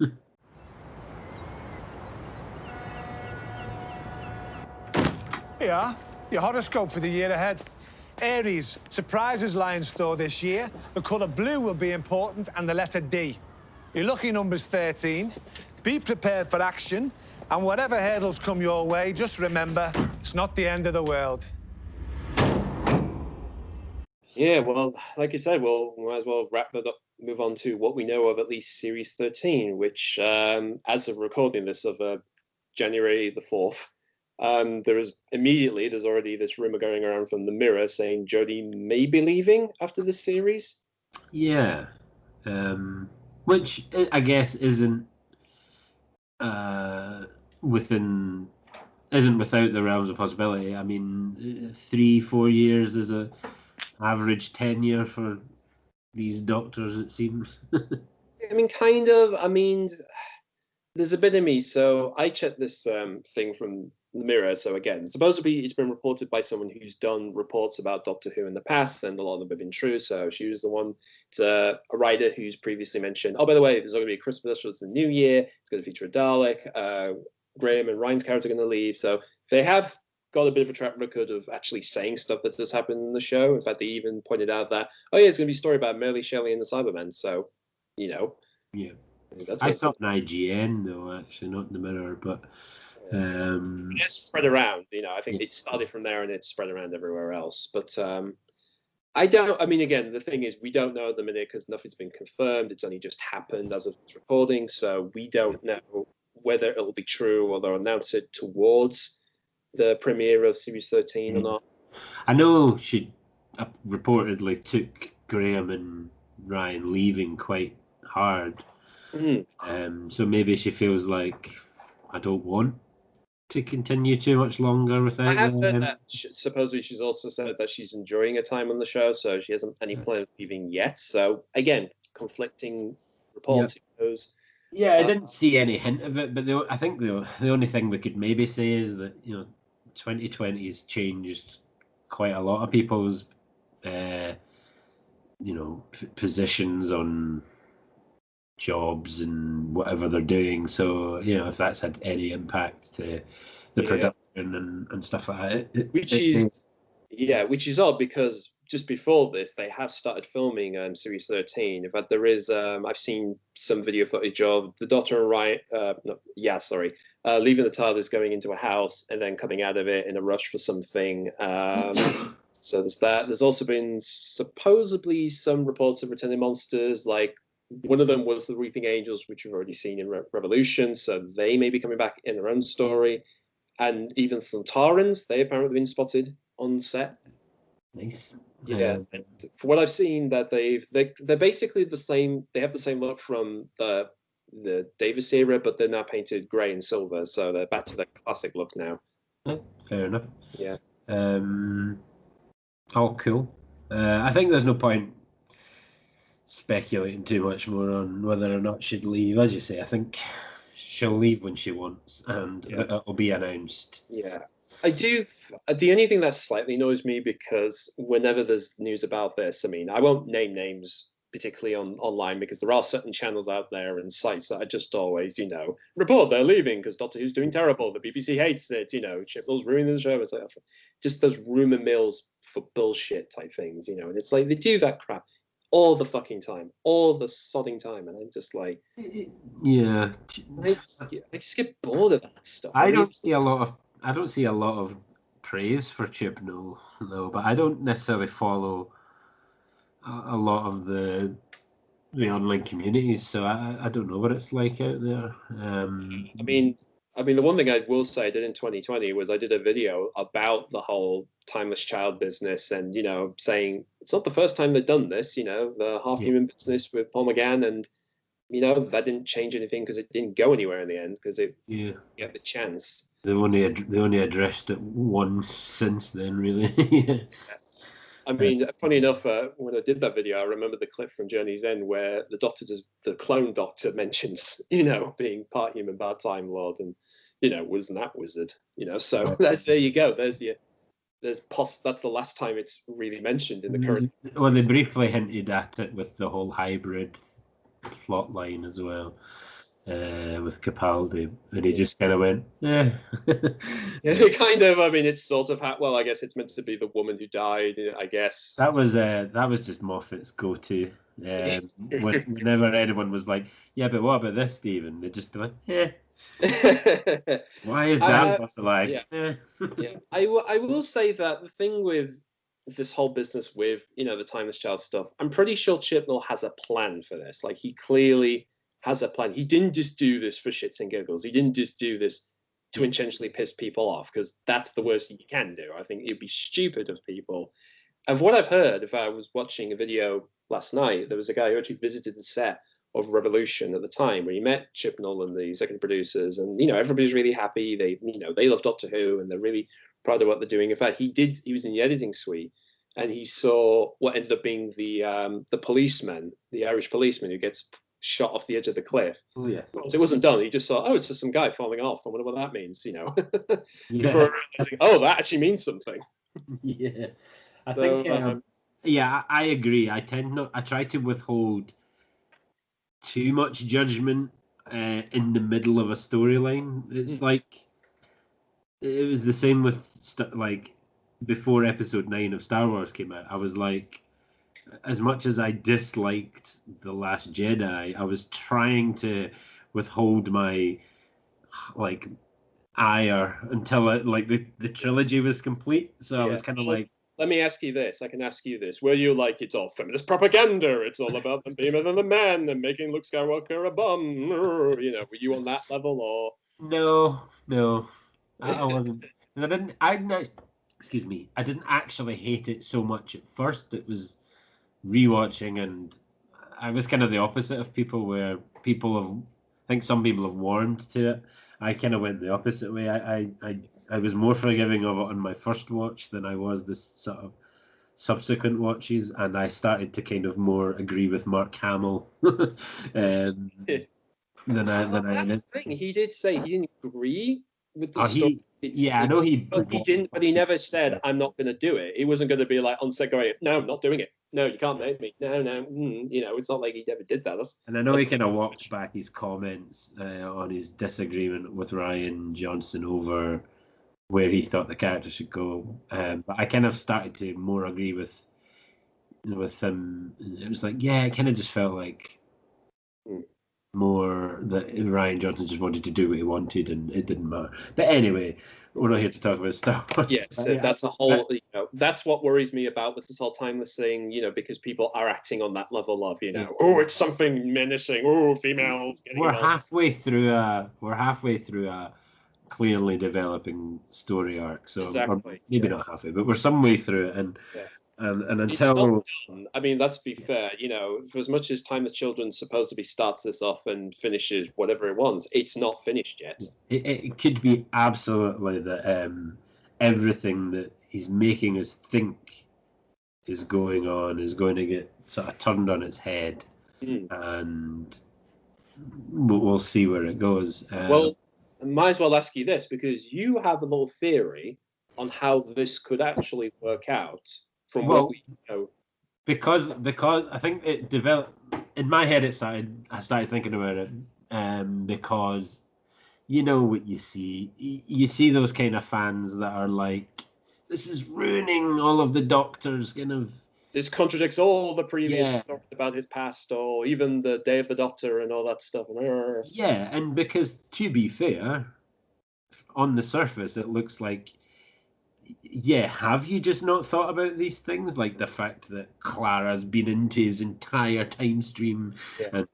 C: Yeah, your horoscope for the year ahead. Aries, surprises lie in store this year. The colour blue will be important and the letter D. Your lucky number's 13. Be prepared for action, and whatever hurdles come your way, just remember, it's not the end of the world.
A: Yeah, well, like I said, we might as well wrap that up, move on to what we know of at least Series 13, which, as of recording this of January the 4th, there's already this rumor going around from the Mirror saying Jodie may be leaving after this series.
B: Yeah, which I guess isn't without the realms of possibility. I mean, 3-4 years is a average tenure for these doctors, it seems.
A: I mean, kind of. I mean, there's a bit of me. So I checked this thing from the Mirror. So again, supposedly it's been reported by someone who's done reports about Doctor Who in the past, and a lot of them have been true. So she was the one. It's a writer who's previously mentioned, oh, by the way, there's going to be a Christmas special. It's the New Year. It's going to feature a Dalek. Graham and Ryan's character are going to leave. So they have got a bit of a track record of actually saying stuff that does happen in the show. In fact, they even pointed out that, oh yeah, it's going to be a story about Mary Shelley and the Cybermen. So, you know.
B: Yeah. I saw an IGN, though, actually, not the Mirror, but...
A: it's spread around, you know. I think it started from there and it's spread around everywhere else. But I mean, again, the thing is, we don't know at the minute because nothing's been confirmed. It's only just happened as of this recording. So we don't know whether it'll be true or they'll announce it towards the premiere of Series 13 or not.
B: I know she reportedly took Graham and Ryan leaving quite hard. So maybe she feels like, I don't want to continue too much longer without
A: I have heard that supposedly she's also said that she's enjoying her time on the show, so she hasn't any plan of leaving yet. So again, conflicting reports.
B: Yeah, I didn't see any hint of it, but I think the only thing we could maybe say is that, you know, 2020's changed quite a lot of people's, positions on jobs and whatever they're doing. So, you know, if that's had any impact to the production and stuff like that.
A: Which is odd because just before this, they have started filming Series 13. In fact, there is, I've seen some video footage of the Doctor and Ryan, leaving the TARDIS, going into a house and then coming out of it in a rush for something. So there's that. There's also been supposedly some reports of returning monsters, like one of them was the Weeping Angels, which we've already seen in Revolution, so they may be coming back in their own story. And even some Tarans, they apparently been spotted on set.
B: Nice.
A: Yeah. And for what I've seen, that they're basically the same. They have the same look from the Davis era, but they're now painted grey and silver, so they're back to the classic look now.
B: Fair enough.
A: Yeah.
B: All cool. I think there's no point speculating too much more on whether or not she'd leave. As you say, I think she'll leave when she wants, and it'll be announced.
A: Yeah. I do. The only thing that slightly annoys me, because whenever there's news about this, I mean, I won't name names particularly online, because there are certain channels out there and sites that are just always, report they're leaving because Doctor Who's doing terrible. The BBC hates it. Chibnall's ruining the show. It's like just those rumor mills for bullshit type things, and it's like they do that crap all the fucking time, all the sodding time, and I'm just like,
B: yeah,
A: I just get bored of that stuff.
B: I don't see a lot of praise for Chibnall though, but I don't necessarily follow a lot of the online communities, so I don't know what it's like out there.
A: I mean, the one thing I will say I did in 2020 was I did a video about the whole Timeless Child business, and saying it's not the first time they've done this. The half-human business with Paul McGann, and that didn't change anything because it didn't go anywhere in the end because it get the chance.
B: They only addressed it once since then, really.
A: I mean, funny enough, when I did that video, I remember the clip from Journey's End where the clone doctor mentions, being part human, part Time Lord, and wasn't that wizard, So there you go. That's the last time it's really mentioned in the current.
B: Well, they briefly hinted at it with the whole hybrid plot line as well. with Capaldi, and he just kind of went, eh.
A: Yeah, kind of. I mean, it's sort of well, I guess it's meant to be the woman who died. I guess
B: That was just Moffat's go-to. Whenever anyone was like, "Yeah, but what about this, Stephen?" They'd just be like, "Yeah, why is that alive?"
A: Yeah, yeah. I will say that the thing with this whole business with the Timeless Child stuff, I'm pretty sure Chibnall has a plan for this. Like he clearly has a plan. He didn't just do this for shits and giggles. He didn't just do this to intentionally piss people off, because that's the worst you can do. I think it'd be stupid of people. Of what I've heard, if I was watching a video last night, there was a guy who actually visited the set of Revolution at the time, where he met Chibnall and the executive producers, and everybody's really happy. They love Doctor Who, and they're really proud of what they're doing. In fact, he was in the editing suite, and he saw what ended up being the policeman, the Irish policeman who gets shot off the edge of the cliff.
B: Oh yeah.
A: Once it wasn't done, he just saw, oh, it's just some guy falling off. I wonder what that means,
B: Yeah.
A: Before realizing, oh, that actually means something.
B: Yeah. I think I agree. I try to withhold too much judgment in the middle of a storyline. It's like it was the same with like before episode 9 of Star Wars came out. I was like, as much as I disliked The Last Jedi, I was trying to withhold my like ire until the trilogy was complete. So I was kind of like,
A: let me ask you this. I can ask you this. Were you like, it's all feminist propaganda, it's all about them being better than the men and making Luke Skywalker a bum? Were you on that level, or?
B: No, I wasn't. Excuse me. I didn't actually hate it so much at first. It was rewatching, and I was kind of the opposite of people, where I think some people have warmed to it. I kind of went the opposite way. I was more forgiving of it on my first watch than I was this sort of subsequent watches, and I started to kind of more agree with Mark Hamill than I.
A: That's the thing. He did say he didn't agree with the story.
B: I know he
A: didn't, but he never said, "I'm not going to do it." He wasn't going to be like on set going, "No, I'm not doing it. No, you can't make me. No." It's not like he ever did that.
B: And I know he kind of walked back his comments on his disagreement with Rian Johnson over where he thought the character should go. But I kind of started to more agree with him. It was like, yeah, it kind of just felt like more that Rian Johnson just wanted to do what he wanted, and it didn't matter. But anyway, we're not here to talk about Star Wars.
A: Yes, that's a whole. That's what worries me about with this whole timeless thing. Because people are acting on that level of, oh, it's something menacing. Oh, females.
B: We're halfway through a clearly developing story arc. So
A: exactly.
B: Maybe not halfway, but we're some way through it, and until
A: it's not done. I mean, let's be fair. For as much as Time of Children supposed to be starts this off and finishes whatever it wants, it's not finished yet.
B: It could be absolutely that everything that he's making us think is going on is going to get sort of turned on its head, and we'll see where it goes.
A: Well, I might as well ask you this, because you have a little theory on how this could actually work out. From what we know,
B: because I think it developed in my head. I started thinking about it, because what you see those kind of fans that are like, this is ruining all of the Doctor's kind of.
A: This contradicts all the previous stories about his past, or even the Day of the Doctor and all that stuff.
B: Yeah, and because, to be fair, on the surface it looks like. Yeah, have you just not thought about these things? Like the fact that Clara's been into his entire time stream, and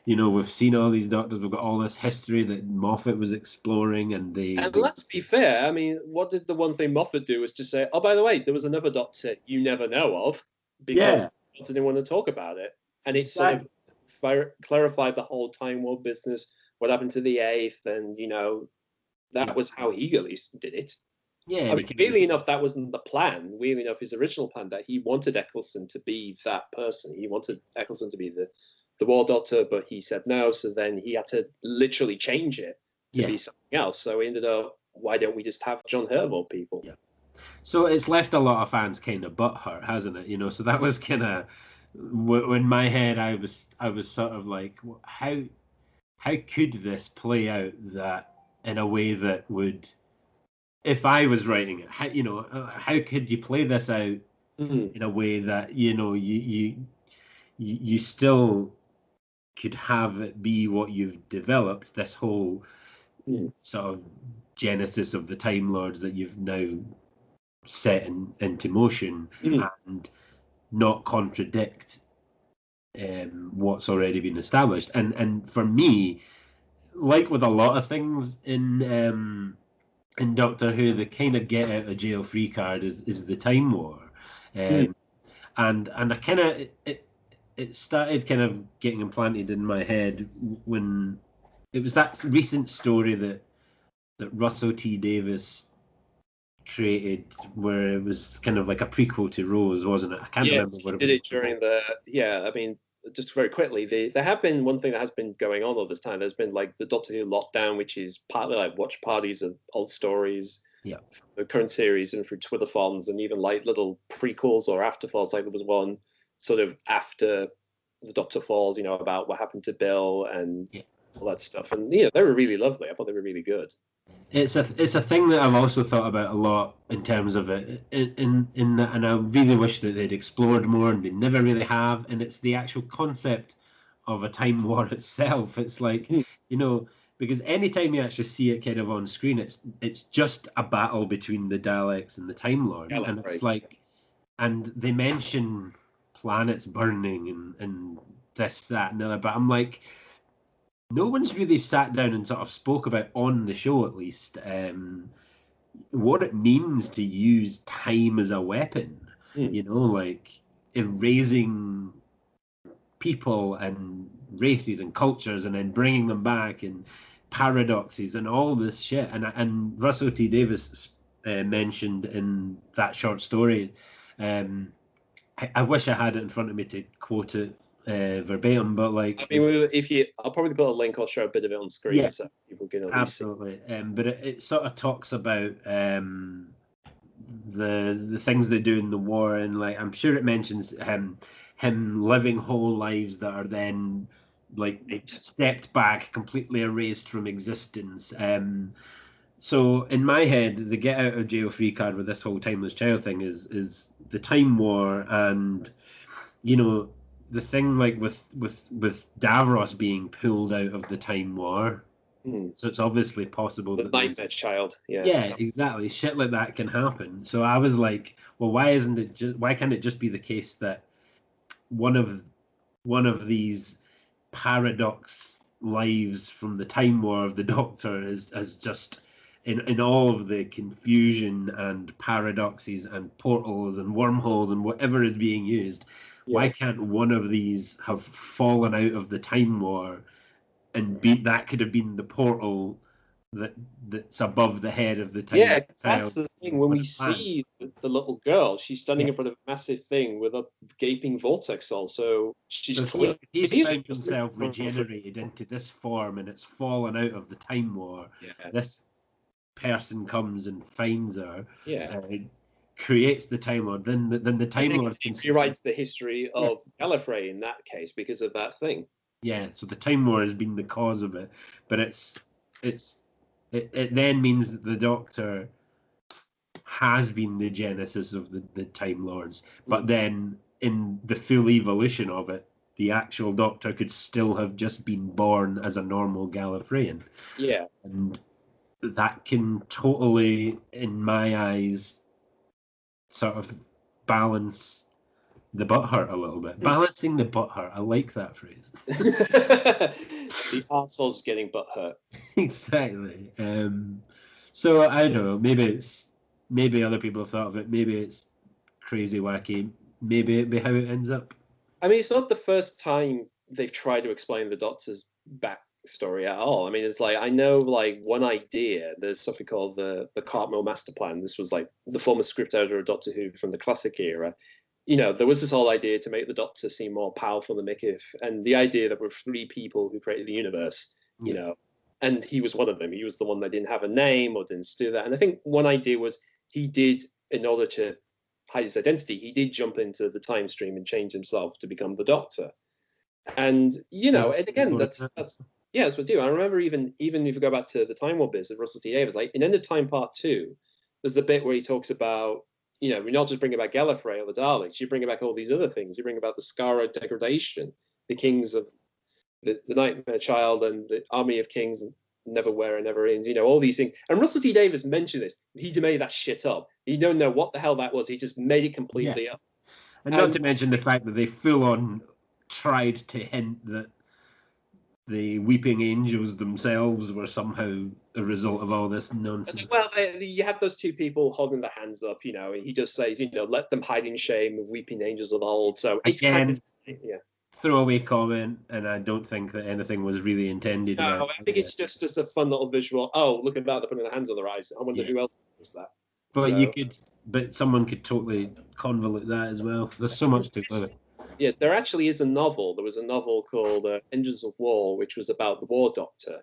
B: we've seen all these Doctors, we've got all this history that Moffat was exploring, and
A: let's be fair, I mean, what did the one thing Moffat do was just say, oh, by the way, there was another Doctor you never know of, because he didn't want to talk about it. And it sort of clarified the whole Time War business, what happened to the Eighth, and that was how he at least did it.
B: Yeah,
A: I mean, weirdly enough, that wasn't the plan. Weirdly enough, his original plan, that he wanted Eccleston to be that person. He wanted Eccleston to be the War Doctor, but he said no. So then he had to literally change it to be something else. So he ended up, why don't we just have John Hurt of all people?
B: Yeah. So it's left a lot of fans kind of butthurt, hasn't it? So that was kind of, in my head, I was sort of like, how could this play out that in a way that would, if I was writing it, how could you play this out in a way that you still could have it be what you've developed, this whole sort of genesis of the Time Lords that you've now set into motion, and not contradict what's already been established. And for me, like with a lot of things in Doctor Who, the kind of get out of jail free card is the Time War, and I kind of it started kind of getting implanted in my head when it was that recent story that Russell T Davies created, where it was kind of like a prequel to Rose, wasn't it? I can't remember what it was.
A: Did it during the I mean, just very quickly, there have been one thing that has been going on all this time. There's been like the Doctor Who lockdown, which is partly like watch parties of old stories.
B: Yeah.
A: The current series and through Twitter forums and even like little prequels or afterthoughts. Like there was one sort of after the Doctor falls, about what happened to Bill and all that stuff. And they were really lovely. I thought they were really good.
B: It's a thing that I've also thought about a lot in terms of it, in that, and I really wish that they'd explored more, and they never really have. And it's the actual concept of a time war itself. It's like because anytime you actually see it kind of on screen, it's just a battle between the Daleks and the Time Lords, and it's like, and they mention planets burning and this, that, and the other, but I'm like, no one's really sat down and sort of spoke about, on the show at least, what it means to use time as a weapon. Like erasing people and races and cultures and then bringing them back, and paradoxes and all this shit. And Russell T Davies mentioned in that short story, I wish I had it in front of me to quote it verbatim, but like,
A: I mean, I'll probably put a link or show a bit of it on screen, so people can at least
B: see. But it sort of talks about the things they do in the war, and like, I'm sure it mentions him living whole lives that are then like stepped back, completely erased from existence. So in my head, the get out of jail free card with this whole timeless child thing is the Time War, and the thing like with Davros being pulled out of the Time War. So it's obviously possible
A: the
B: that
A: nightmare child.
B: Yeah, exactly. Shit like that can happen. So I was like, well, why can't it just be the case that one of these paradox lives from the Time War of the Doctor is just in all of the confusion and paradoxes and portals and wormholes and whatever is being used, why can't one of these have fallen out of the Time War and that could have been the portal that's above the head of the Time War?
A: Yeah, that's the thing. When we see the little girl, she's standing in front of a massive thing with a gaping vortex hole. So she's clearly...
B: He's found himself regenerated into this form, and it's fallen out of the Time War.
A: Yeah.
B: This person comes and finds her.
A: Yeah.
B: Creates the Time Lord. Then the Time Lord
A: rewrites the history of Gallifrey in that case because of that thing.
B: Yeah. So the Time War has been the cause of it, but it then means that the Doctor has been the genesis of the Time Lords, but then in the full evolution of it, the actual Doctor could still have just been born as a normal Gallifreyan.
A: Yeah.
B: And that can totally, in my eyes, sort of balance the butthurt a little bit. Balancing the butthurt, I like that phrase.
A: The arsehole's getting butthurt.
B: Exactly. So I don't know, maybe other people have thought of it, maybe it's crazy wacky, maybe it'd be how it ends up.
A: I mean, it's not the first time they've tried to explain the Doctor's backstory at all. I mean, it's like, I know like one idea, there's something called the Cartmel Master Plan. This was like the former script editor of Doctor Who from the classic era. There was this whole idea to make the Doctor seem more powerful than Mickey, and the idea that there were 3 people who created the universe, and he was one of them. He was the one that didn't have a name or didn't do that. And I think one idea was he did, in order to hide his identity, he did jump into the time stream and change himself to become the Doctor. And, and again, that's Yeah, that's what I do. I remember even if you go back to the Time War bits of Russell T Davies, like in End of Time Part 2, there's the bit where he talks about, we're not just bringing back Gallifrey or the Daleks, you bring back all these other things. You bring about the Skaro degradation, the kings of the Nightmare Child and the Army of Kings, Neverwhere and Never Ends, all these things. And Russell T Davies mentioned this. He made that shit up. He don't know what the hell that was. He just made it completely up.
B: And not to mention the fact that they full on tried to hint that the weeping angels themselves were somehow a result of all this nonsense.
A: Well, you have those two people holding their hands up, and he just says, let them hide in shame of weeping angels of old. So it's
B: again, throwaway comment, and I don't think that anything was really intended.
A: No, I think it's just a fun little visual. Oh, look at that! They're putting their hands on their eyes. I wonder who else does that.
B: But but someone could totally convolute that as well. There's so much to it.
A: Yeah, there actually is a novel. There was a novel called Engines of War, which was about the War Doctor.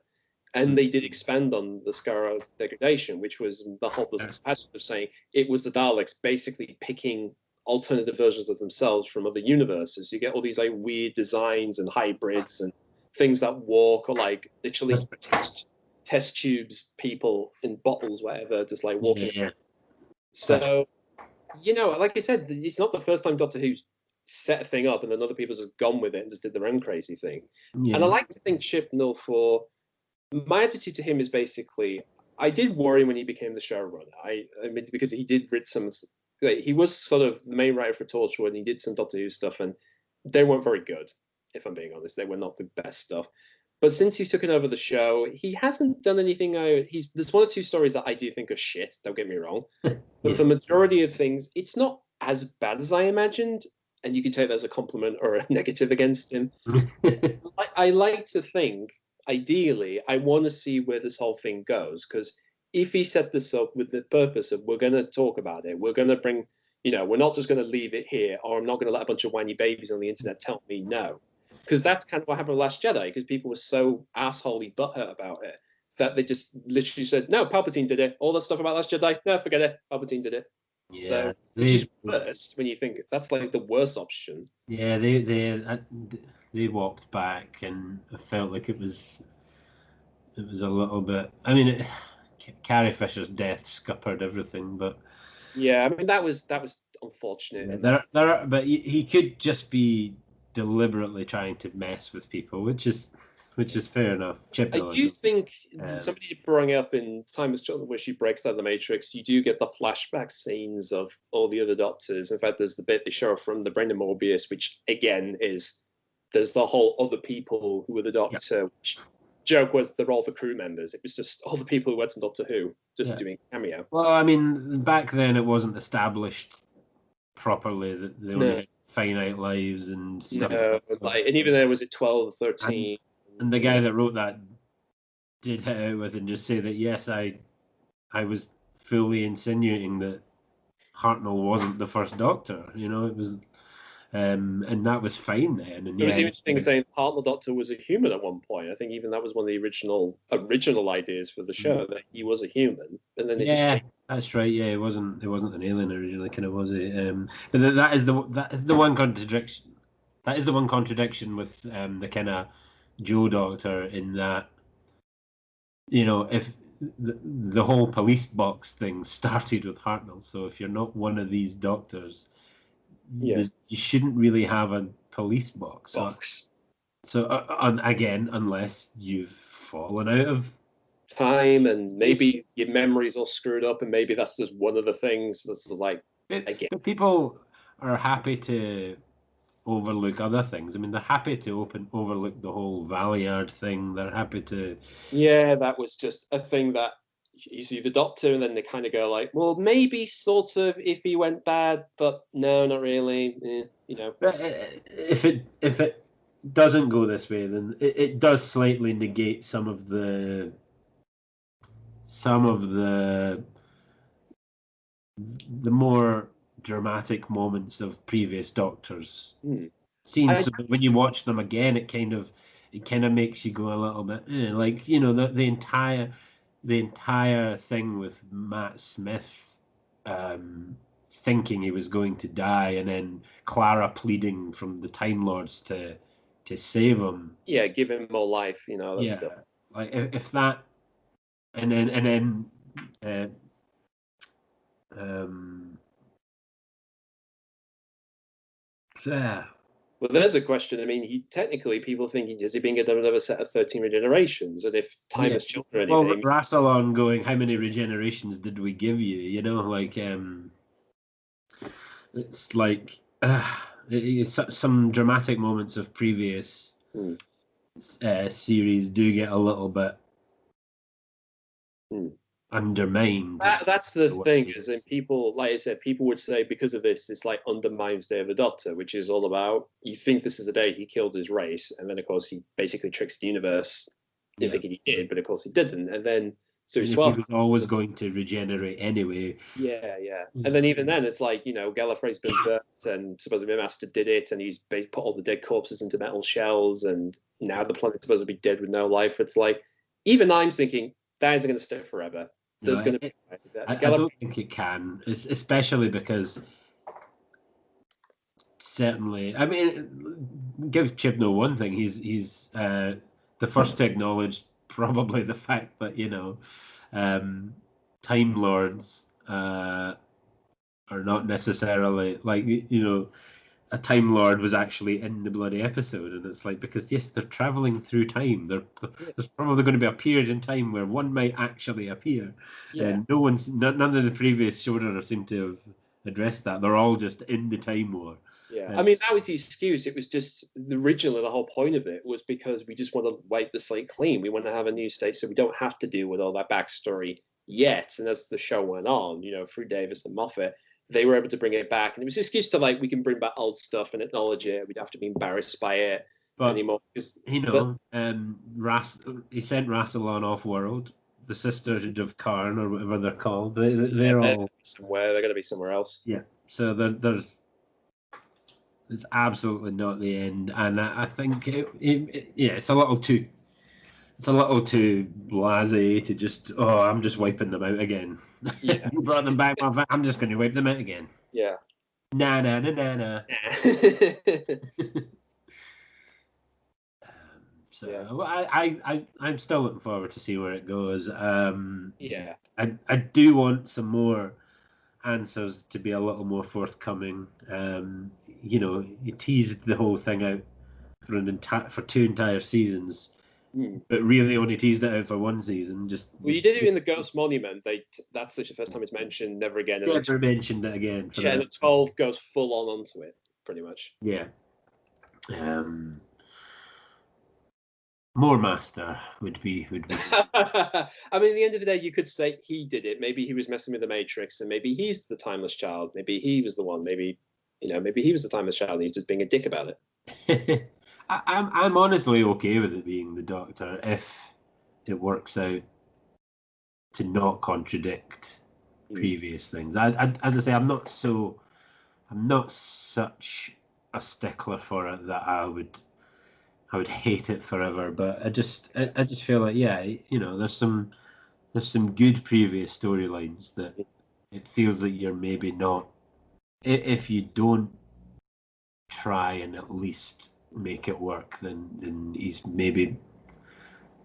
A: And they did expand on the Skaro degradation, which was the whole passage of saying it was the Daleks basically picking alternative versions of themselves from other universes. You get all these weird designs and hybrids and things that walk, or literally test tubes people in bottles, whatever, just walking.
B: Yeah.
A: So, like I said, it's not the first time Doctor Who's set a thing up and then other people just gone with it and just did their own crazy thing. Yeah. And I like to think Chibnall, for my attitude to him is basically, I did worry when he became the showrunner. I mean, because he did read some, he was sort of the main writer for Torchwood and he did some Doctor Who stuff and they weren't very good, if I'm being honest. They were not the best stuff. But since he's taken over the show, he hasn't done anything. There's one or two stories that I do think are shit, don't get me wrong. But the majority of things, it's not as bad as I imagined. And you can take that as a compliment or a negative against him. I like to think, ideally, I want to see where this whole thing goes. Because if he set this up with the purpose of, we're going to talk about it, we're going to bring, we're not just going to leave it here, or I'm not going to let a bunch of whiny babies on the internet tell me no. Because that's kind of what happened with Last Jedi, because people were so assholey butthurt about it that they just literally said, no, Palpatine did it. All that stuff about Last Jedi, no, forget it. Palpatine did it.
B: Yeah,
A: so which is worse when you think that's the worst option.
B: Yeah, they walked back, and I felt like it was a little bit. I mean, Carrie Fisher's death scuppered everything, but
A: yeah, I mean that was unfortunate.
B: Yeah, but he could just be deliberately trying to mess with people, which is fair enough. Chibnall,
A: I do think somebody brought up in Time as Children where she breaks down the Matrix. You do get the flashback scenes of all the other Doctors. In fact, there's the bit they show from the Brendan Morbius, which again there's the whole other people who were the Doctor. Yep. Which joke was they're all the crew members. It was just all the people who went to Doctor Who just doing a cameo.
B: Well, I mean, back then it wasn't established properly that they only had finite lives and stuff.
A: No, and even there was it 12 or 13.
B: And the guy that wrote that did hit out with and just say that, yes, I was fully insinuating that Hartnell wasn't the first Doctor. It was, and that was fine then. And
A: there was even things saying Hartnell Doctor was a human at one point. I think even that was one of the original ideas for the show, that he was a human. And then
B: that's right. Yeah, it wasn't an alien originally, kind of, was it? But that is the one contradiction. That is the one contradiction with the kind of Joe Doctor, in that, if the whole police box thing started with Hartnell, so if you're not one of these Doctors, you shouldn't really have a police box. So again, unless you've fallen out of
A: time and maybe your memory's all screwed up, and maybe that's just one of the things that's
B: But people are happy to overlook other things. I mean, they're happy to overlook the whole Valeyard thing. They're happy to.
A: Yeah, that was just a thing that you see the Doctor, and then they kind of go like, well, maybe sort of if he went bad, but no, not really.
B: But if it doesn't go this way, then it does slightly negate some of the more dramatic moments of previous Doctors scenes. So when you watch them again, it kind of makes you go a little bit the entire thing with Matt Smith thinking he was going to die, and then Clara pleading from the Time Lords to to save him.
A: Yeah, give him more life, that stuff.
B: Like if that, and then yeah.
A: Well, there's a question. I mean, people think, has he been given another set of 13 regenerations? And if time has children or anything.
B: Well, Rassilon going, how many regenerations did we give you? Like, it's like, it's some dramatic moments of previous series do get a little bit undermined.
A: That's the thing, is in people, like I said, people would say because of this, it's like undermines Day of the Doctor, which is all about, you think this is the day he killed his race, and then of course he basically tricks the universe in thinking he did, but of course he didn't, and then series 12
B: he was always going to regenerate anyway.
A: Yeah. And then even then, it's like, Gallifrey's been burnt, and supposedly Master did it, and he's put all the dead corpses into metal shells, and now the planet's supposed to be dead with no life. It's like, even I'm thinking that isn't going to stick forever. There's going to be.
B: I don't think it can, especially because certainly, I mean, give Chibnall one thing. He's the first to acknowledge probably the fact that Time Lords are not necessarily like a Time Lord was actually in the bloody episode, and it's like, because yes, they're traveling through time. There's probably going to be a period in time where one might actually appear, and none of the previous showrunners seem to have addressed that. They're all just in the Time War.
A: Yeah, I mean, that was the excuse. It was just originally the whole point of it was because we just want to wipe the slate clean. We want to have a new state, so we don't have to deal with all that backstory yet. And as the show went on, through Davis and Moffat, they were able to bring it back, and it was an excuse to, like, we can bring back old stuff and acknowledge it. We'd have to be embarrassed by it anymore.
B: He sent Rassilon off world. The Sisters of Karn, or whatever they're called, they're all
A: somewhere. They're going to be somewhere else.
B: Yeah. So it's absolutely not the end, and I think it's a little too blasé to just, I'm just wiping them out again.
A: Yeah.
B: You brought them back, I'm just going to wipe them out again.
A: Yeah.
B: Nah. So yeah. I'm still looking forward to see where it goes.
A: Yeah.
B: I do want some more answers to be a little more forthcoming. You teased the whole thing out for 2 entire seasons, but really only teased it out for 1 season.
A: Well, you did it in the Ghost Monument. That's the first time it's mentioned. Never again.
B: Never mentioned it again.
A: And the 12 goes full on onto it, pretty much.
B: Yeah. More Master would be.
A: I mean, at the end of the day, you could say he did it. Maybe he was messing with the Matrix, and maybe he's the timeless child. Maybe he was the one. Maybe he was the timeless child, and he's just being a dick about
B: it. I'm honestly okay with it being the Doctor if it works out to not contradict previous things. As I say, I'm not such a stickler for it that I would hate it forever, but I just feel like, there's some good previous storylines that it feels like you're maybe not, if you don't try and at least make it work, then he's maybe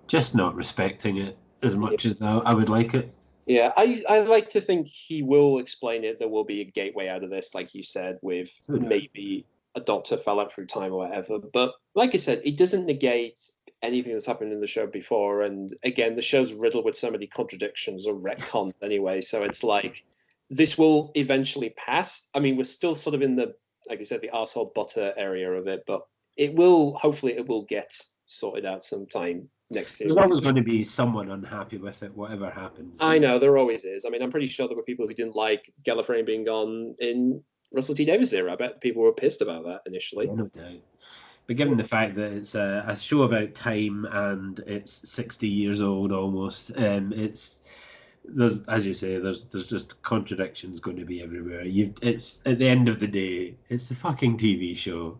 B: just not respecting it as much as I would like it.
A: Yeah, I like to think he will explain it. There will be a gateway out of this, like you said, with maybe a Doctor fell out through time or whatever. But like I said, it doesn't negate anything that's happened in the show before. And again, the show's riddled with so many contradictions or retcons anyway. So it's like, this will eventually pass. I mean, we're still sort of in the, like I said, the arsehole butter area of it, but hopefully it will get sorted out sometime next year.
B: There's always going to be someone unhappy with it, whatever happens.
A: I know, there always is. I mean, I'm pretty sure there were people who didn't like Gallifrey being gone in Russell T Davies' era. I bet people were pissed about that initially.
B: Yeah, no doubt. But given the fact that it's a show about time and it's 60 years old almost, there's, as you say, there's just contradictions going to be everywhere. It's at the end of the day, it's a fucking TV show.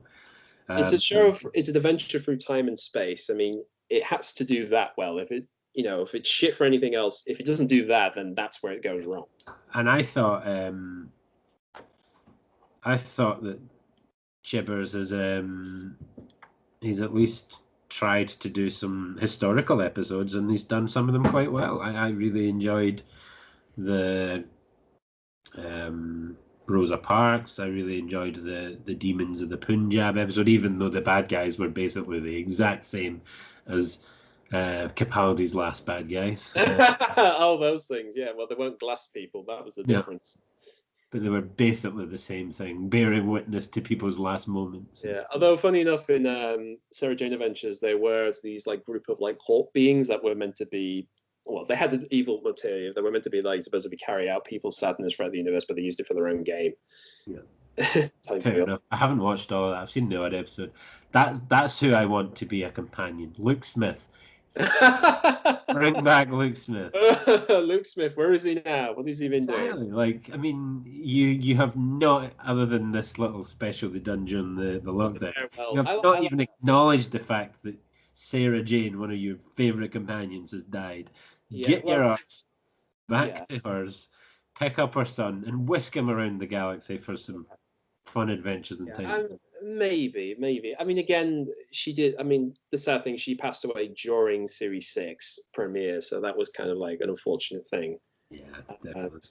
A: It's a show. It's an adventure through time and space. I mean, it has to do that well. If it's shit for anything else, if it doesn't do that, then that's where it goes wrong.
B: And I thought that Chibbers he's at least tried to do some historical episodes, and he's done some of them quite well. I really enjoyed the Rosa Parks. I really enjoyed the Demons of the Punjab episode, even though the bad guys were basically the exact same as Capaldi's last bad guys.
A: Oh, those things, yeah. Well, they weren't glass people. That was the difference.
B: But they were basically the same thing, bearing witness to people's last moments.
A: Yeah. Although, funny enough, in Sarah Jane Adventures, there were these like group of like hawk beings that were meant to be. Well, they had the evil material. They were meant to be like supposed to be carry out people's sadness throughout the universe, but they used it for their own game.
B: Yeah. Fair enough. I haven't watched all of that. I've seen the odd episode. That's who I want to be a companion. Luke Smith. Bring back Luke Smith.
A: Luke Smith, where is he now? What has he been doing?
B: Like, I mean, you have not, other than this little special they done during the lockdown, you have not even acknowledged the fact that Sarah Jane, one of your favourite companions, has died. Get your ass back to hers, pick up her son, and whisk him around the galaxy for some fun adventures in time.
A: Maybe. I mean, again, she did. I mean, the sad thing, she passed away during Series 6 premiere, so that was kind of like an unfortunate thing.
B: Yeah, definitely.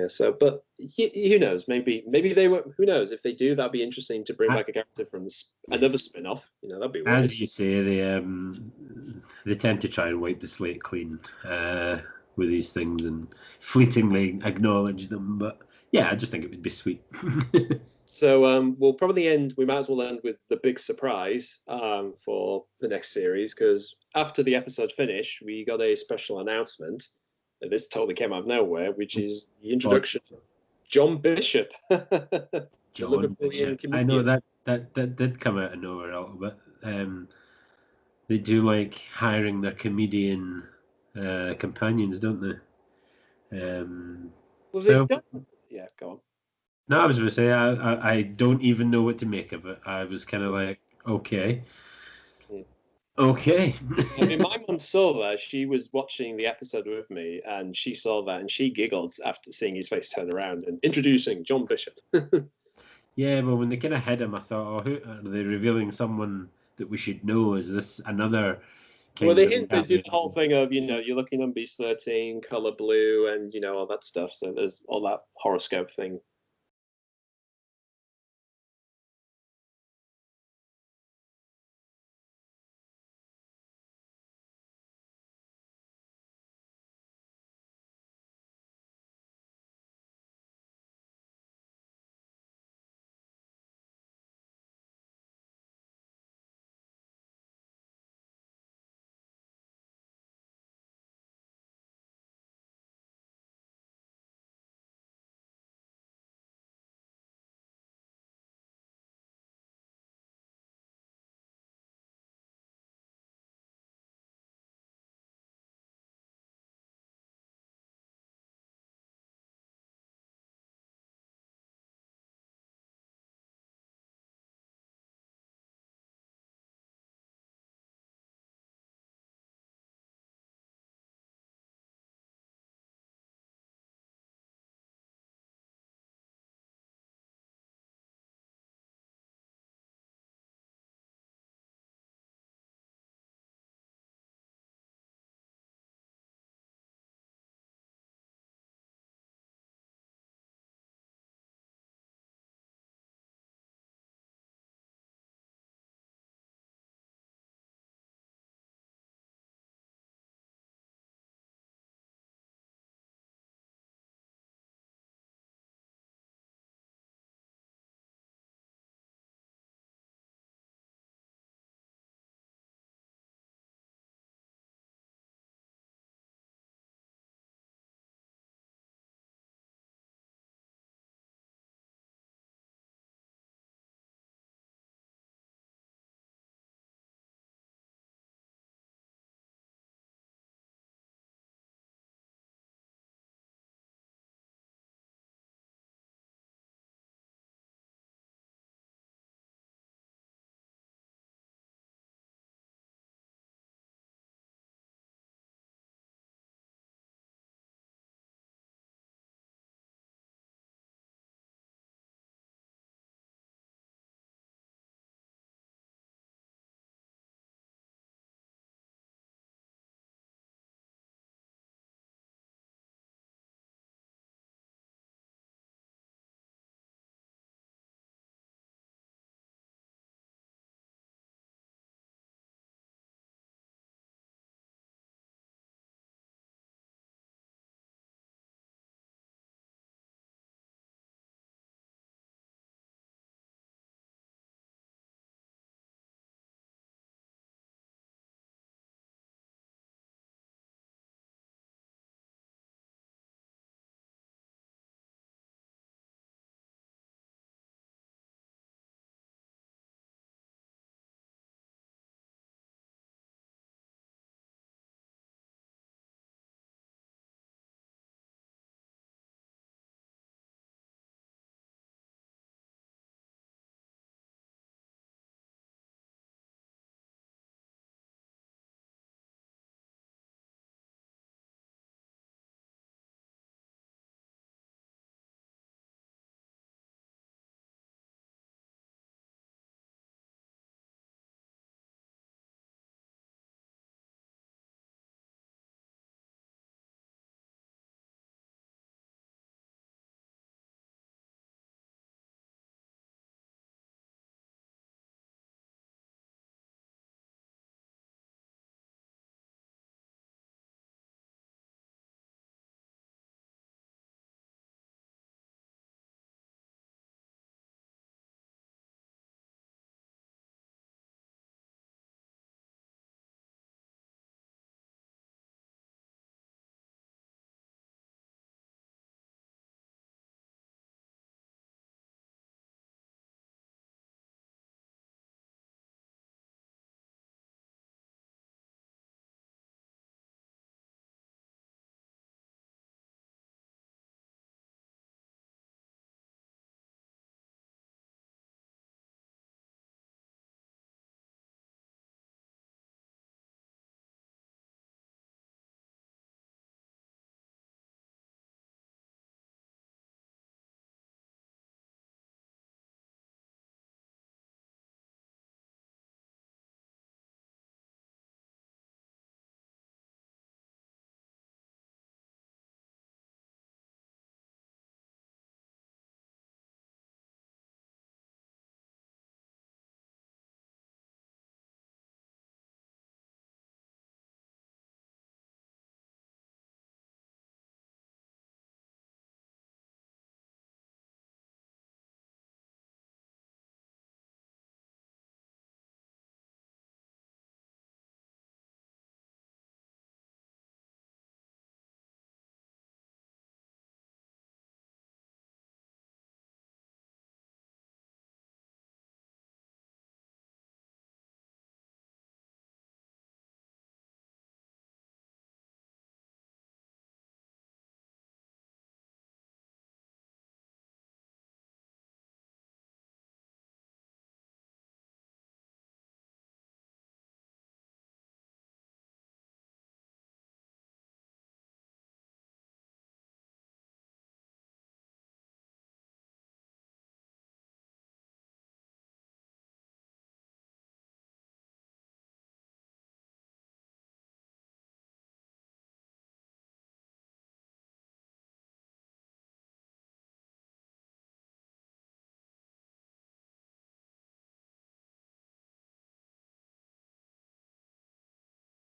A: So, but who knows? Maybe they were. Who knows? If they do, that'd be interesting to bring back a character from another spin-off. That'd be weird.
B: As you say, they tend to try and wipe the slate clean with these things and fleetingly acknowledge them. But yeah, I just think it would be sweet.
A: So we'll probably we might as well end with the big surprise for the next series, because after the episode finished, we got a special announcement. This totally came out of nowhere, which is the introduction of John Bishop.
B: John Bishop. I know that did come out of nowhere a little bit. They do like hiring their comedian companions, don't they?
A: Yeah, go on.
B: No, I was going to say I don't even know what to make of it. I was kind of like, okay. I
A: mean, my mum saw that. She was watching the episode with me, and she saw that, and she giggled after seeing his face turn around and introducing John Bishop.
B: Yeah, but when they kind of hit him, I thought, who are they revealing someone that we should know? Is this another?
A: Well, they did the whole thing of, you're looking on Beast 13, color blue, and all that stuff. So there's all that horoscope thing.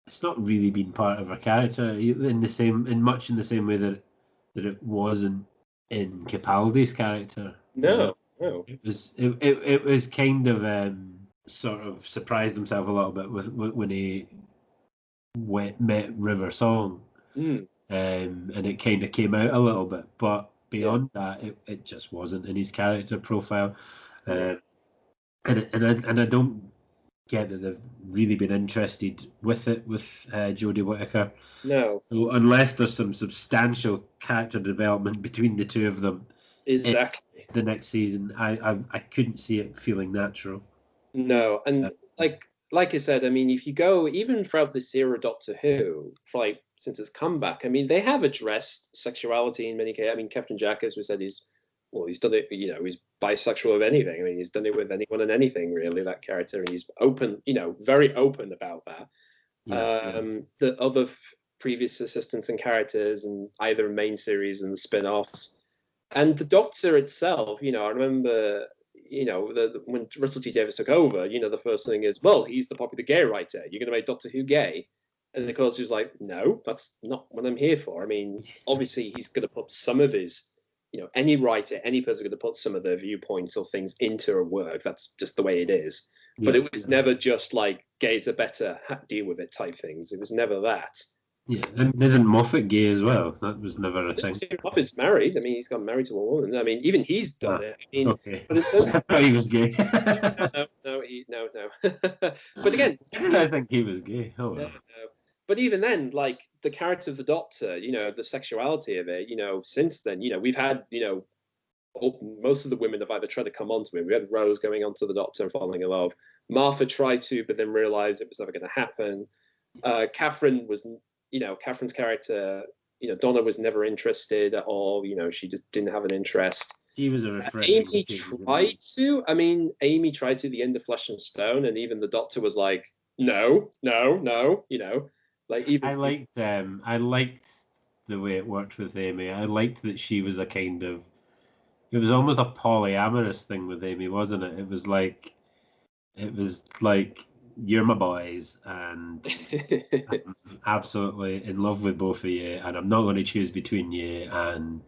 B: it's not really been part of her character in much in the same way that it wasn't in Capaldi's character.
A: No, no.
B: It was kind of sort of surprised himself a little bit when he met River Song, and it kind of came out a little bit. But beyond that, it just wasn't in his character profile, and I don't get that they've really been interested with Jodie Whittaker.
A: No.
B: So unless there's some substantial character development between the two of them,
A: exactly,
B: the next season, I couldn't see it feeling natural.
A: No, and like I said, I mean, if you go even throughout this era, Doctor Who, since its comeback, I mean, they have addressed sexuality in many cases. I mean, Captain Jack, as we said, he's done it. He's bisexual with anything. I mean, he's done it with anyone and anything, really. That character, and he's open, very open about that. The other previous assistants and characters, and either main series and the spin-offs, and the Doctor itself. I remember. When Russell T Davies took over, the first thing is, well, he's the popular gay writer. You're going to make Doctor Who gay. And of course, he was like, no, that's not what I'm here for. I mean, obviously, he's going to put some of his, any writer, any person going to put some of their viewpoints or things into a work. That's just the way it is. But it was never just like gays are better, deal with it type things. It was never that.
B: Yeah, and isn't Moffat gay as well? That was never a thing.
A: Moffat's married. I mean, he's got married to a woman. I mean, even he's done it. I mean,
B: okay.
A: But in terms
B: I thought he was gay.
A: no. But again,
B: I think he was gay. Oh, well.
A: No. But even then, like the character of the Doctor, the sexuality of it, since then, we've had, most of the women have either tried to come onto him. We had Rose going onto the Doctor and falling in love. Martha tried to, but then realized it was never going to happen. Catherine was. Catherine's character, Donna was never interested at all. She just didn't have an interest.
B: She was a refreshing.
A: Amy tried to. I mean, Amy tried to the end of Flesh and Stone, and even the Doctor was like, no. Like even
B: I liked the way it worked with Amy. I liked that she was it was almost a polyamorous thing with Amy, wasn't it? It was like you're my boys, and I'm absolutely in love with both of you, and I'm not going to choose between you. And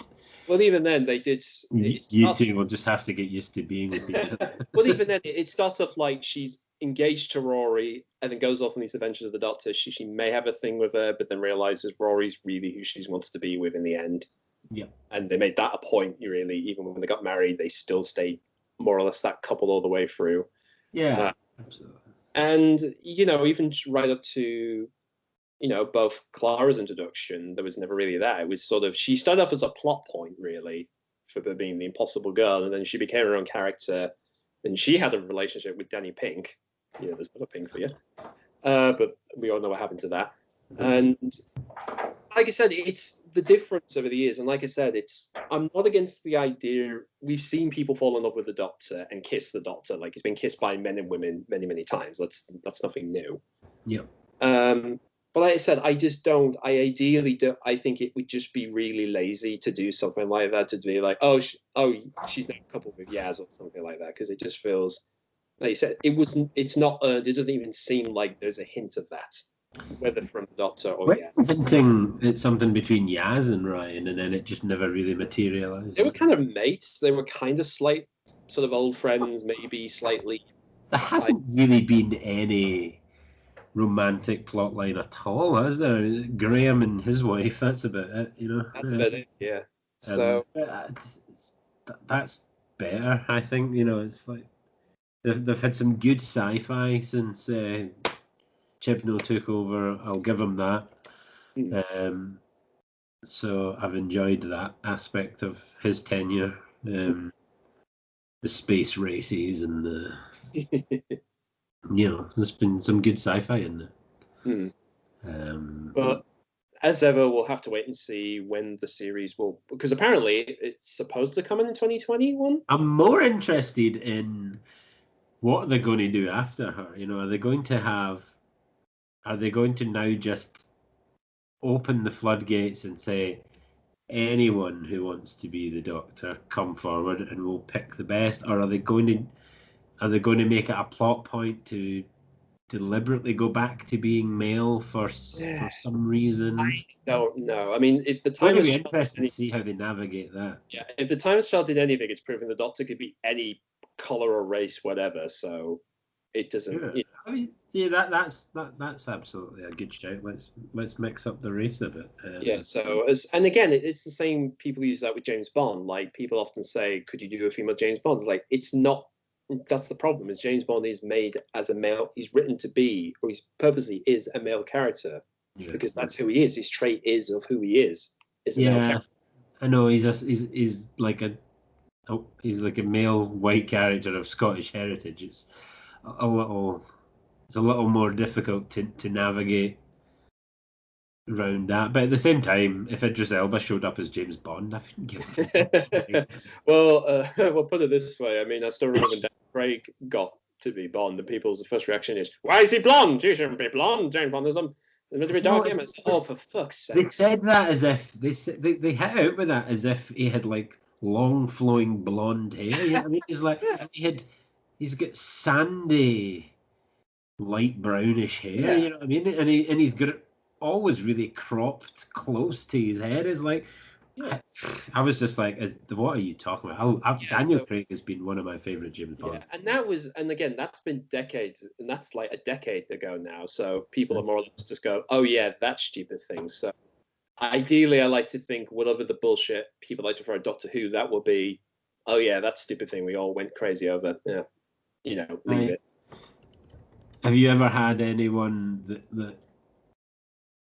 A: well, even then, they did.
B: You two will just have to get used to being with each other.
A: Well, even then, it starts off like she's engaged to Rory, and then goes off on these adventures of the Doctor. She may have a thing with her, but then realizes Rory's really who she wants to be with in the end.
B: Yeah,
A: and they made that a point. Really, even when they got married, they still stayed more or less that couple all the way through.
B: Yeah, absolutely.
A: And, even right up to, both Clara's introduction, there was never really that. It was sort of, she started off as a plot point, really, for being the impossible girl. And then she became her own character. And she had a relationship with Danny Pink. There's not a Pink for you. But we all know what happened to that. And like I said, it's the difference over the years. And like I said, I'm not against the idea. We've seen people fall in love with the Doctor and kiss the Doctor. Like he's been kissed by men and women many, many times. That's nothing new.
B: Yeah.
A: But like I said, I just don't. I ideally do. I think it would just be really lazy to do something like that. To be like, she's now coupled with Yaz or something like that, because it just feels, like you said, it's not earned. It doesn't even seem like there's a hint of that. Whether from the Doctor or Yaz.
B: Hinting it's something between Yaz and Ryan, and then it just never really materialised.
A: They were kind of mates. They were kind of sort of old friends, maybe slightly.
B: There hasn't really been any romantic plotline at all, has there? Graham and his wife, that's about it,
A: That's about it, yeah. So
B: that's better, I think. It's like they've had some good sci-fi since Chibnall took over. I'll give him that. So I've enjoyed that aspect of his tenure. The space races and the there's been some good sci-fi in there.
A: But as ever, we'll have to wait and see when the series will, because apparently it's supposed to come in 2021.
B: I'm more interested in what they're going to do after her. Are they going to now just open the floodgates and say, anyone who wants to be the Doctor, come forward and we'll pick the best? Or are they going to make it a plot point to deliberately go back to being male for some reason.
A: I don't know. I mean, if the
B: It's going
A: time
B: to be
A: has
B: interesting to see how they navigate that.
A: yeah, if the Times Child did anything, it's proven the Doctor could be any color or race, whatever. So it doesn't.
B: Yeah. I mean, yeah, that's absolutely a good shout. Let's mix up the race a bit.
A: Yeah. So and again, it's the same. People use that with James Bond. Like people often say, "Could you do a female James Bond?" It's like it's not. That's the problem. Is James Bond is made as a male. He's written to be, or he's purposely is a male character because that's who he is. His trait is of who he is. Is a male character.
B: I know he's like a male white character of Scottish heritage. It's a little more difficult to navigate around that. But at the same time, if Idris Elba showed up as James Bond, I wouldn't give a
A: Well, we'll put it this way. I mean, I still remember when Craig got to be Bond, and people's first reaction is, "Why is he blonde? You shouldn't be blonde, James Bond. There's meant to be dark hair." Oh, for fuck's sake!
B: They said that as if they hit out with that as if he had like long flowing blonde hair. You know what I mean? He's like he's got sandy, light brownish hair. Yeah. You know what I mean? And he's got it always really cropped close to his head. Is like. Yeah. I was just like, what are you talking about? Daniel Craig has been one of my favorite James Bond.
A: Yeah, and again, that's been decades, and that's like a decade ago now. So people are more or less just go, oh yeah, that stupid thing. So ideally, I like to think whatever the bullshit people like to throw at Doctor Who, that will be, oh yeah, that stupid thing we all went crazy over. Yeah, leave it.
B: Have you ever had anyone that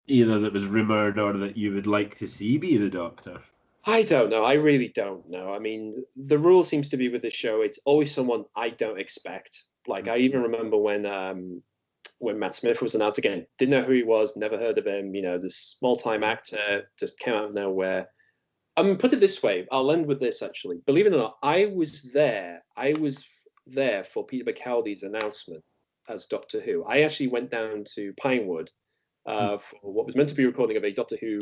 B: either that was rumoured or that you would like to see be the Doctor?
A: I don't know. I really don't know. I mean, the rule seems to be with this show, it's always someone I don't expect. Like, I even remember when Matt Smith was announced again. Didn't know who he was, never heard of him. This small-time actor just came out of nowhere. Put it this way. I'll end with this, actually. Believe it or not, I was there for Peter Bacaldi's announcement as Doctor Who. I actually went down to Pinewood for what was meant to be a recording of a Doctor Who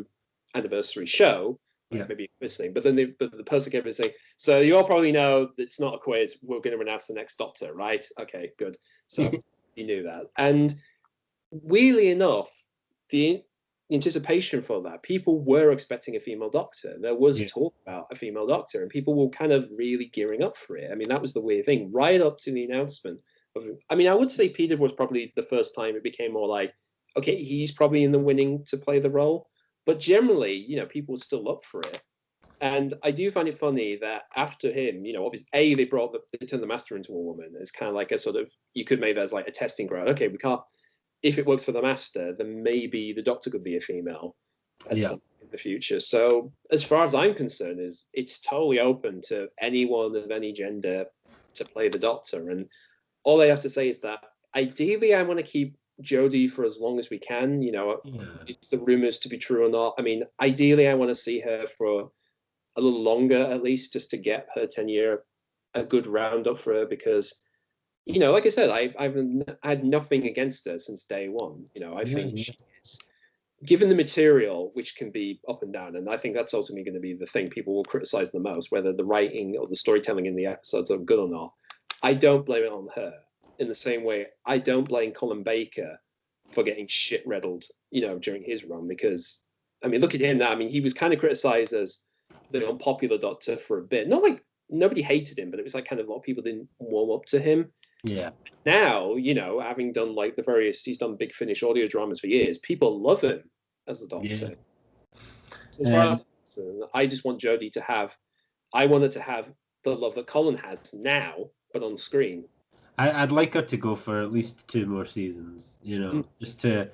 A: anniversary show, maybe listening. But then the person kept saying, "So you all probably know it's not a quiz. We're going to announce the next Doctor, right?" Okay, good. So you knew that. And weirdly enough, the anticipation for that, people were expecting a female Doctor. There was talk about a female Doctor, and people were kind of really gearing up for it. I mean, that was the weird thing right up to the announcement. I would say Peter was probably the first time it became more like, okay, he's probably in the winning to play the role. But generally, people were still up for it. And I do find it funny that after him, obviously, they turned the Master into a woman. It's kind of like a sort of, you could make that as like a testing ground. Okay, we can't, if it works for the Master, then maybe the Doctor could be a female at some point in the future. So as far as I'm concerned, it's totally open to anyone of any gender to play the Doctor. And all they have to say is that ideally I want to keep Jodie for as long as we can. It's the rumors to be true or not. I mean, ideally I want to see her for a little longer at least, just to get her tenure a good roundup for her, because like I said, I've had nothing against her since day one. I think she is, given the material, which can be up and down, and I think that's ultimately going to be the thing people will criticize the most, whether the writing or the storytelling in the episodes are good or not. I don't blame it on her. In the same way, I don't blame Colin Baker for getting shit-riddled, during his run, because, look at him now. He was kind of criticized as the unpopular Doctor for a bit. Not like nobody hated him, but it was like kind of a lot of people didn't warm up to him.
B: Yeah.
A: Now, having done like he's done Big Finish audio dramas for years, people love him as a Doctor. Yeah. So as far as I just want Jodie I want her to have the love that Colin has now, but on screen.
B: I'd like her to go for at least 2 more seasons, just to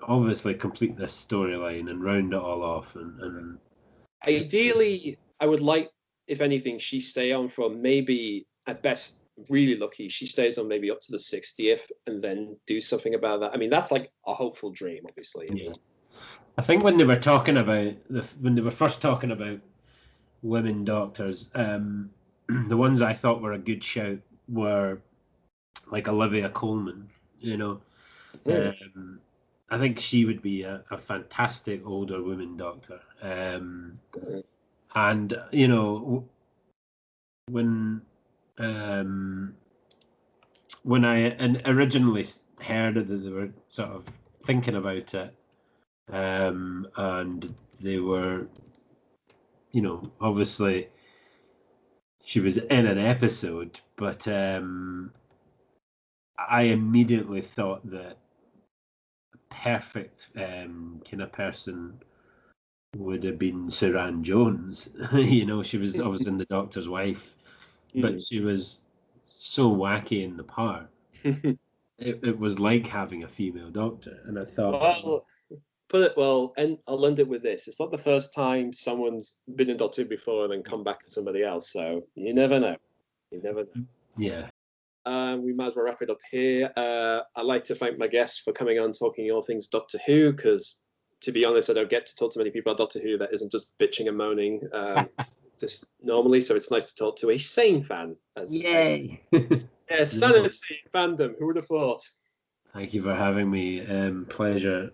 B: obviously complete this storyline and round it all off. And
A: ideally, I would like, if anything, she stay on for maybe, at best, really lucky, she stays on maybe up to the 60th and then do something about that. That's like a hopeful dream, obviously.
B: Yeah. I think when they were talking about when they were first talking about women Doctors, the ones I thought were a good shout were like Olivia Colman. I think she would be a fantastic older woman Doctor. And when when I originally heard that they were sort of thinking about it, and they were, you know, obviously she was in an episode, but I immediately thought that a perfect kind of person would have been Suran Jones. You know, she was obviously the Doctor's wife, but she was so wacky in the part. It was like having a female Doctor, and I thought,
A: well, put it well, and I'll end it with this: it's not the first time someone's been in Doctor Who before and then come back as somebody else. So you never know. You never know.
B: Yeah.
A: We might as well wrap it up here. I'd like to thank my guests for coming on, talking all things Doctor Who, because to be honest, I don't get to talk to many people about Doctor Who that isn't just bitching and moaning just normally. So it's nice to talk to a sane fan.
B: Yay!
A: Yeah, sanity, fandom. Who would have thought?
B: Thank you for having me. Pleasure.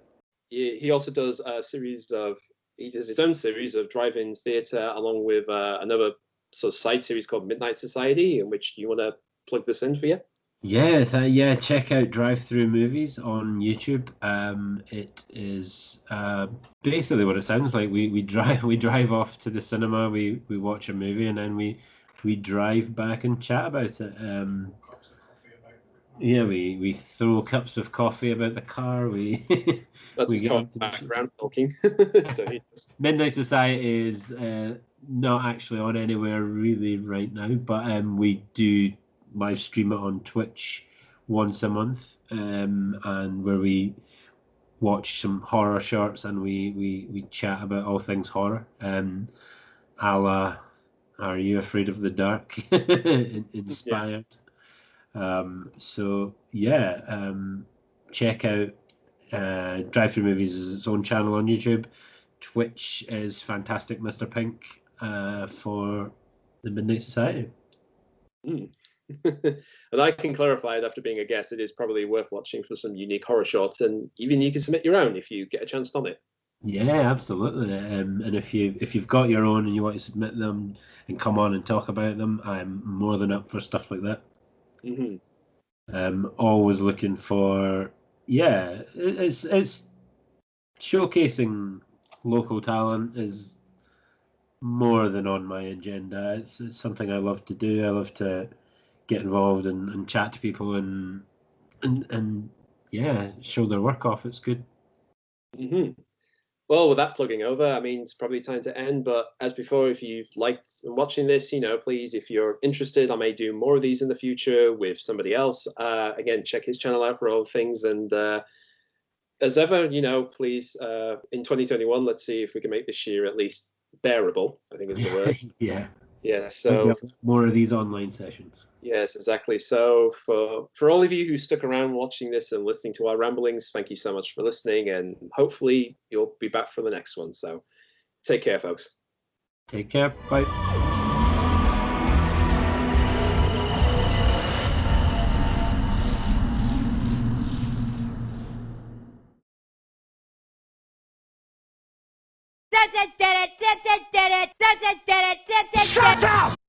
A: He also does a series of. He does his own series of drive-in theatre, along with another sort of side series called Midnight Society, in which you want to plug this in for you.
B: Yeah, check out Drive Through Movies on YouTube. It is basically what it sounds like. We drive off to the cinema, we watch a movie, and then we drive back and chat about it. Yeah, we throw cups of coffee about the car.
A: That's called background talking.
B: Midnight Society is not actually on anywhere really right now, but we do live stream it on Twitch once a month, and where we watch some horror shorts and we chat about all things horror. A la Are You Afraid of the Dark? Inspired. Yeah. Check out Drive Through Movies is its own channel on YouTube. Twitch is Fantastic Mr. Pink for the Midnight Society.
A: And I can clarify it after being a guest, it is probably worth watching for some unique horror shorts, and even you can submit your own if you get a chance on it.
B: Yeah, absolutely. And if you've got your own and you want to submit them and come on and talk about them, I'm more than up for stuff like that. Always looking for it's showcasing local talent is more than on my agenda. It's something I love to do. I love to get involved and chat to people and show their work off. It's good.
A: Well, with that plugging over, I mean, it's probably time to end. But as before, if you've liked watching this, please, if you're interested, I may do more of these in the future with somebody else. Again, check his channel out for all things. And as ever, please, in 2021, let's see if we can make this year at least bearable, I think is the word. Yeah, so
B: more of these online sessions.
A: Yes, exactly. So for all of you who stuck around watching this and listening to our ramblings, thank you so much for listening, and hopefully you'll be back for the next one. So take care, folks.
B: Take care. Bye.
D: Shut up!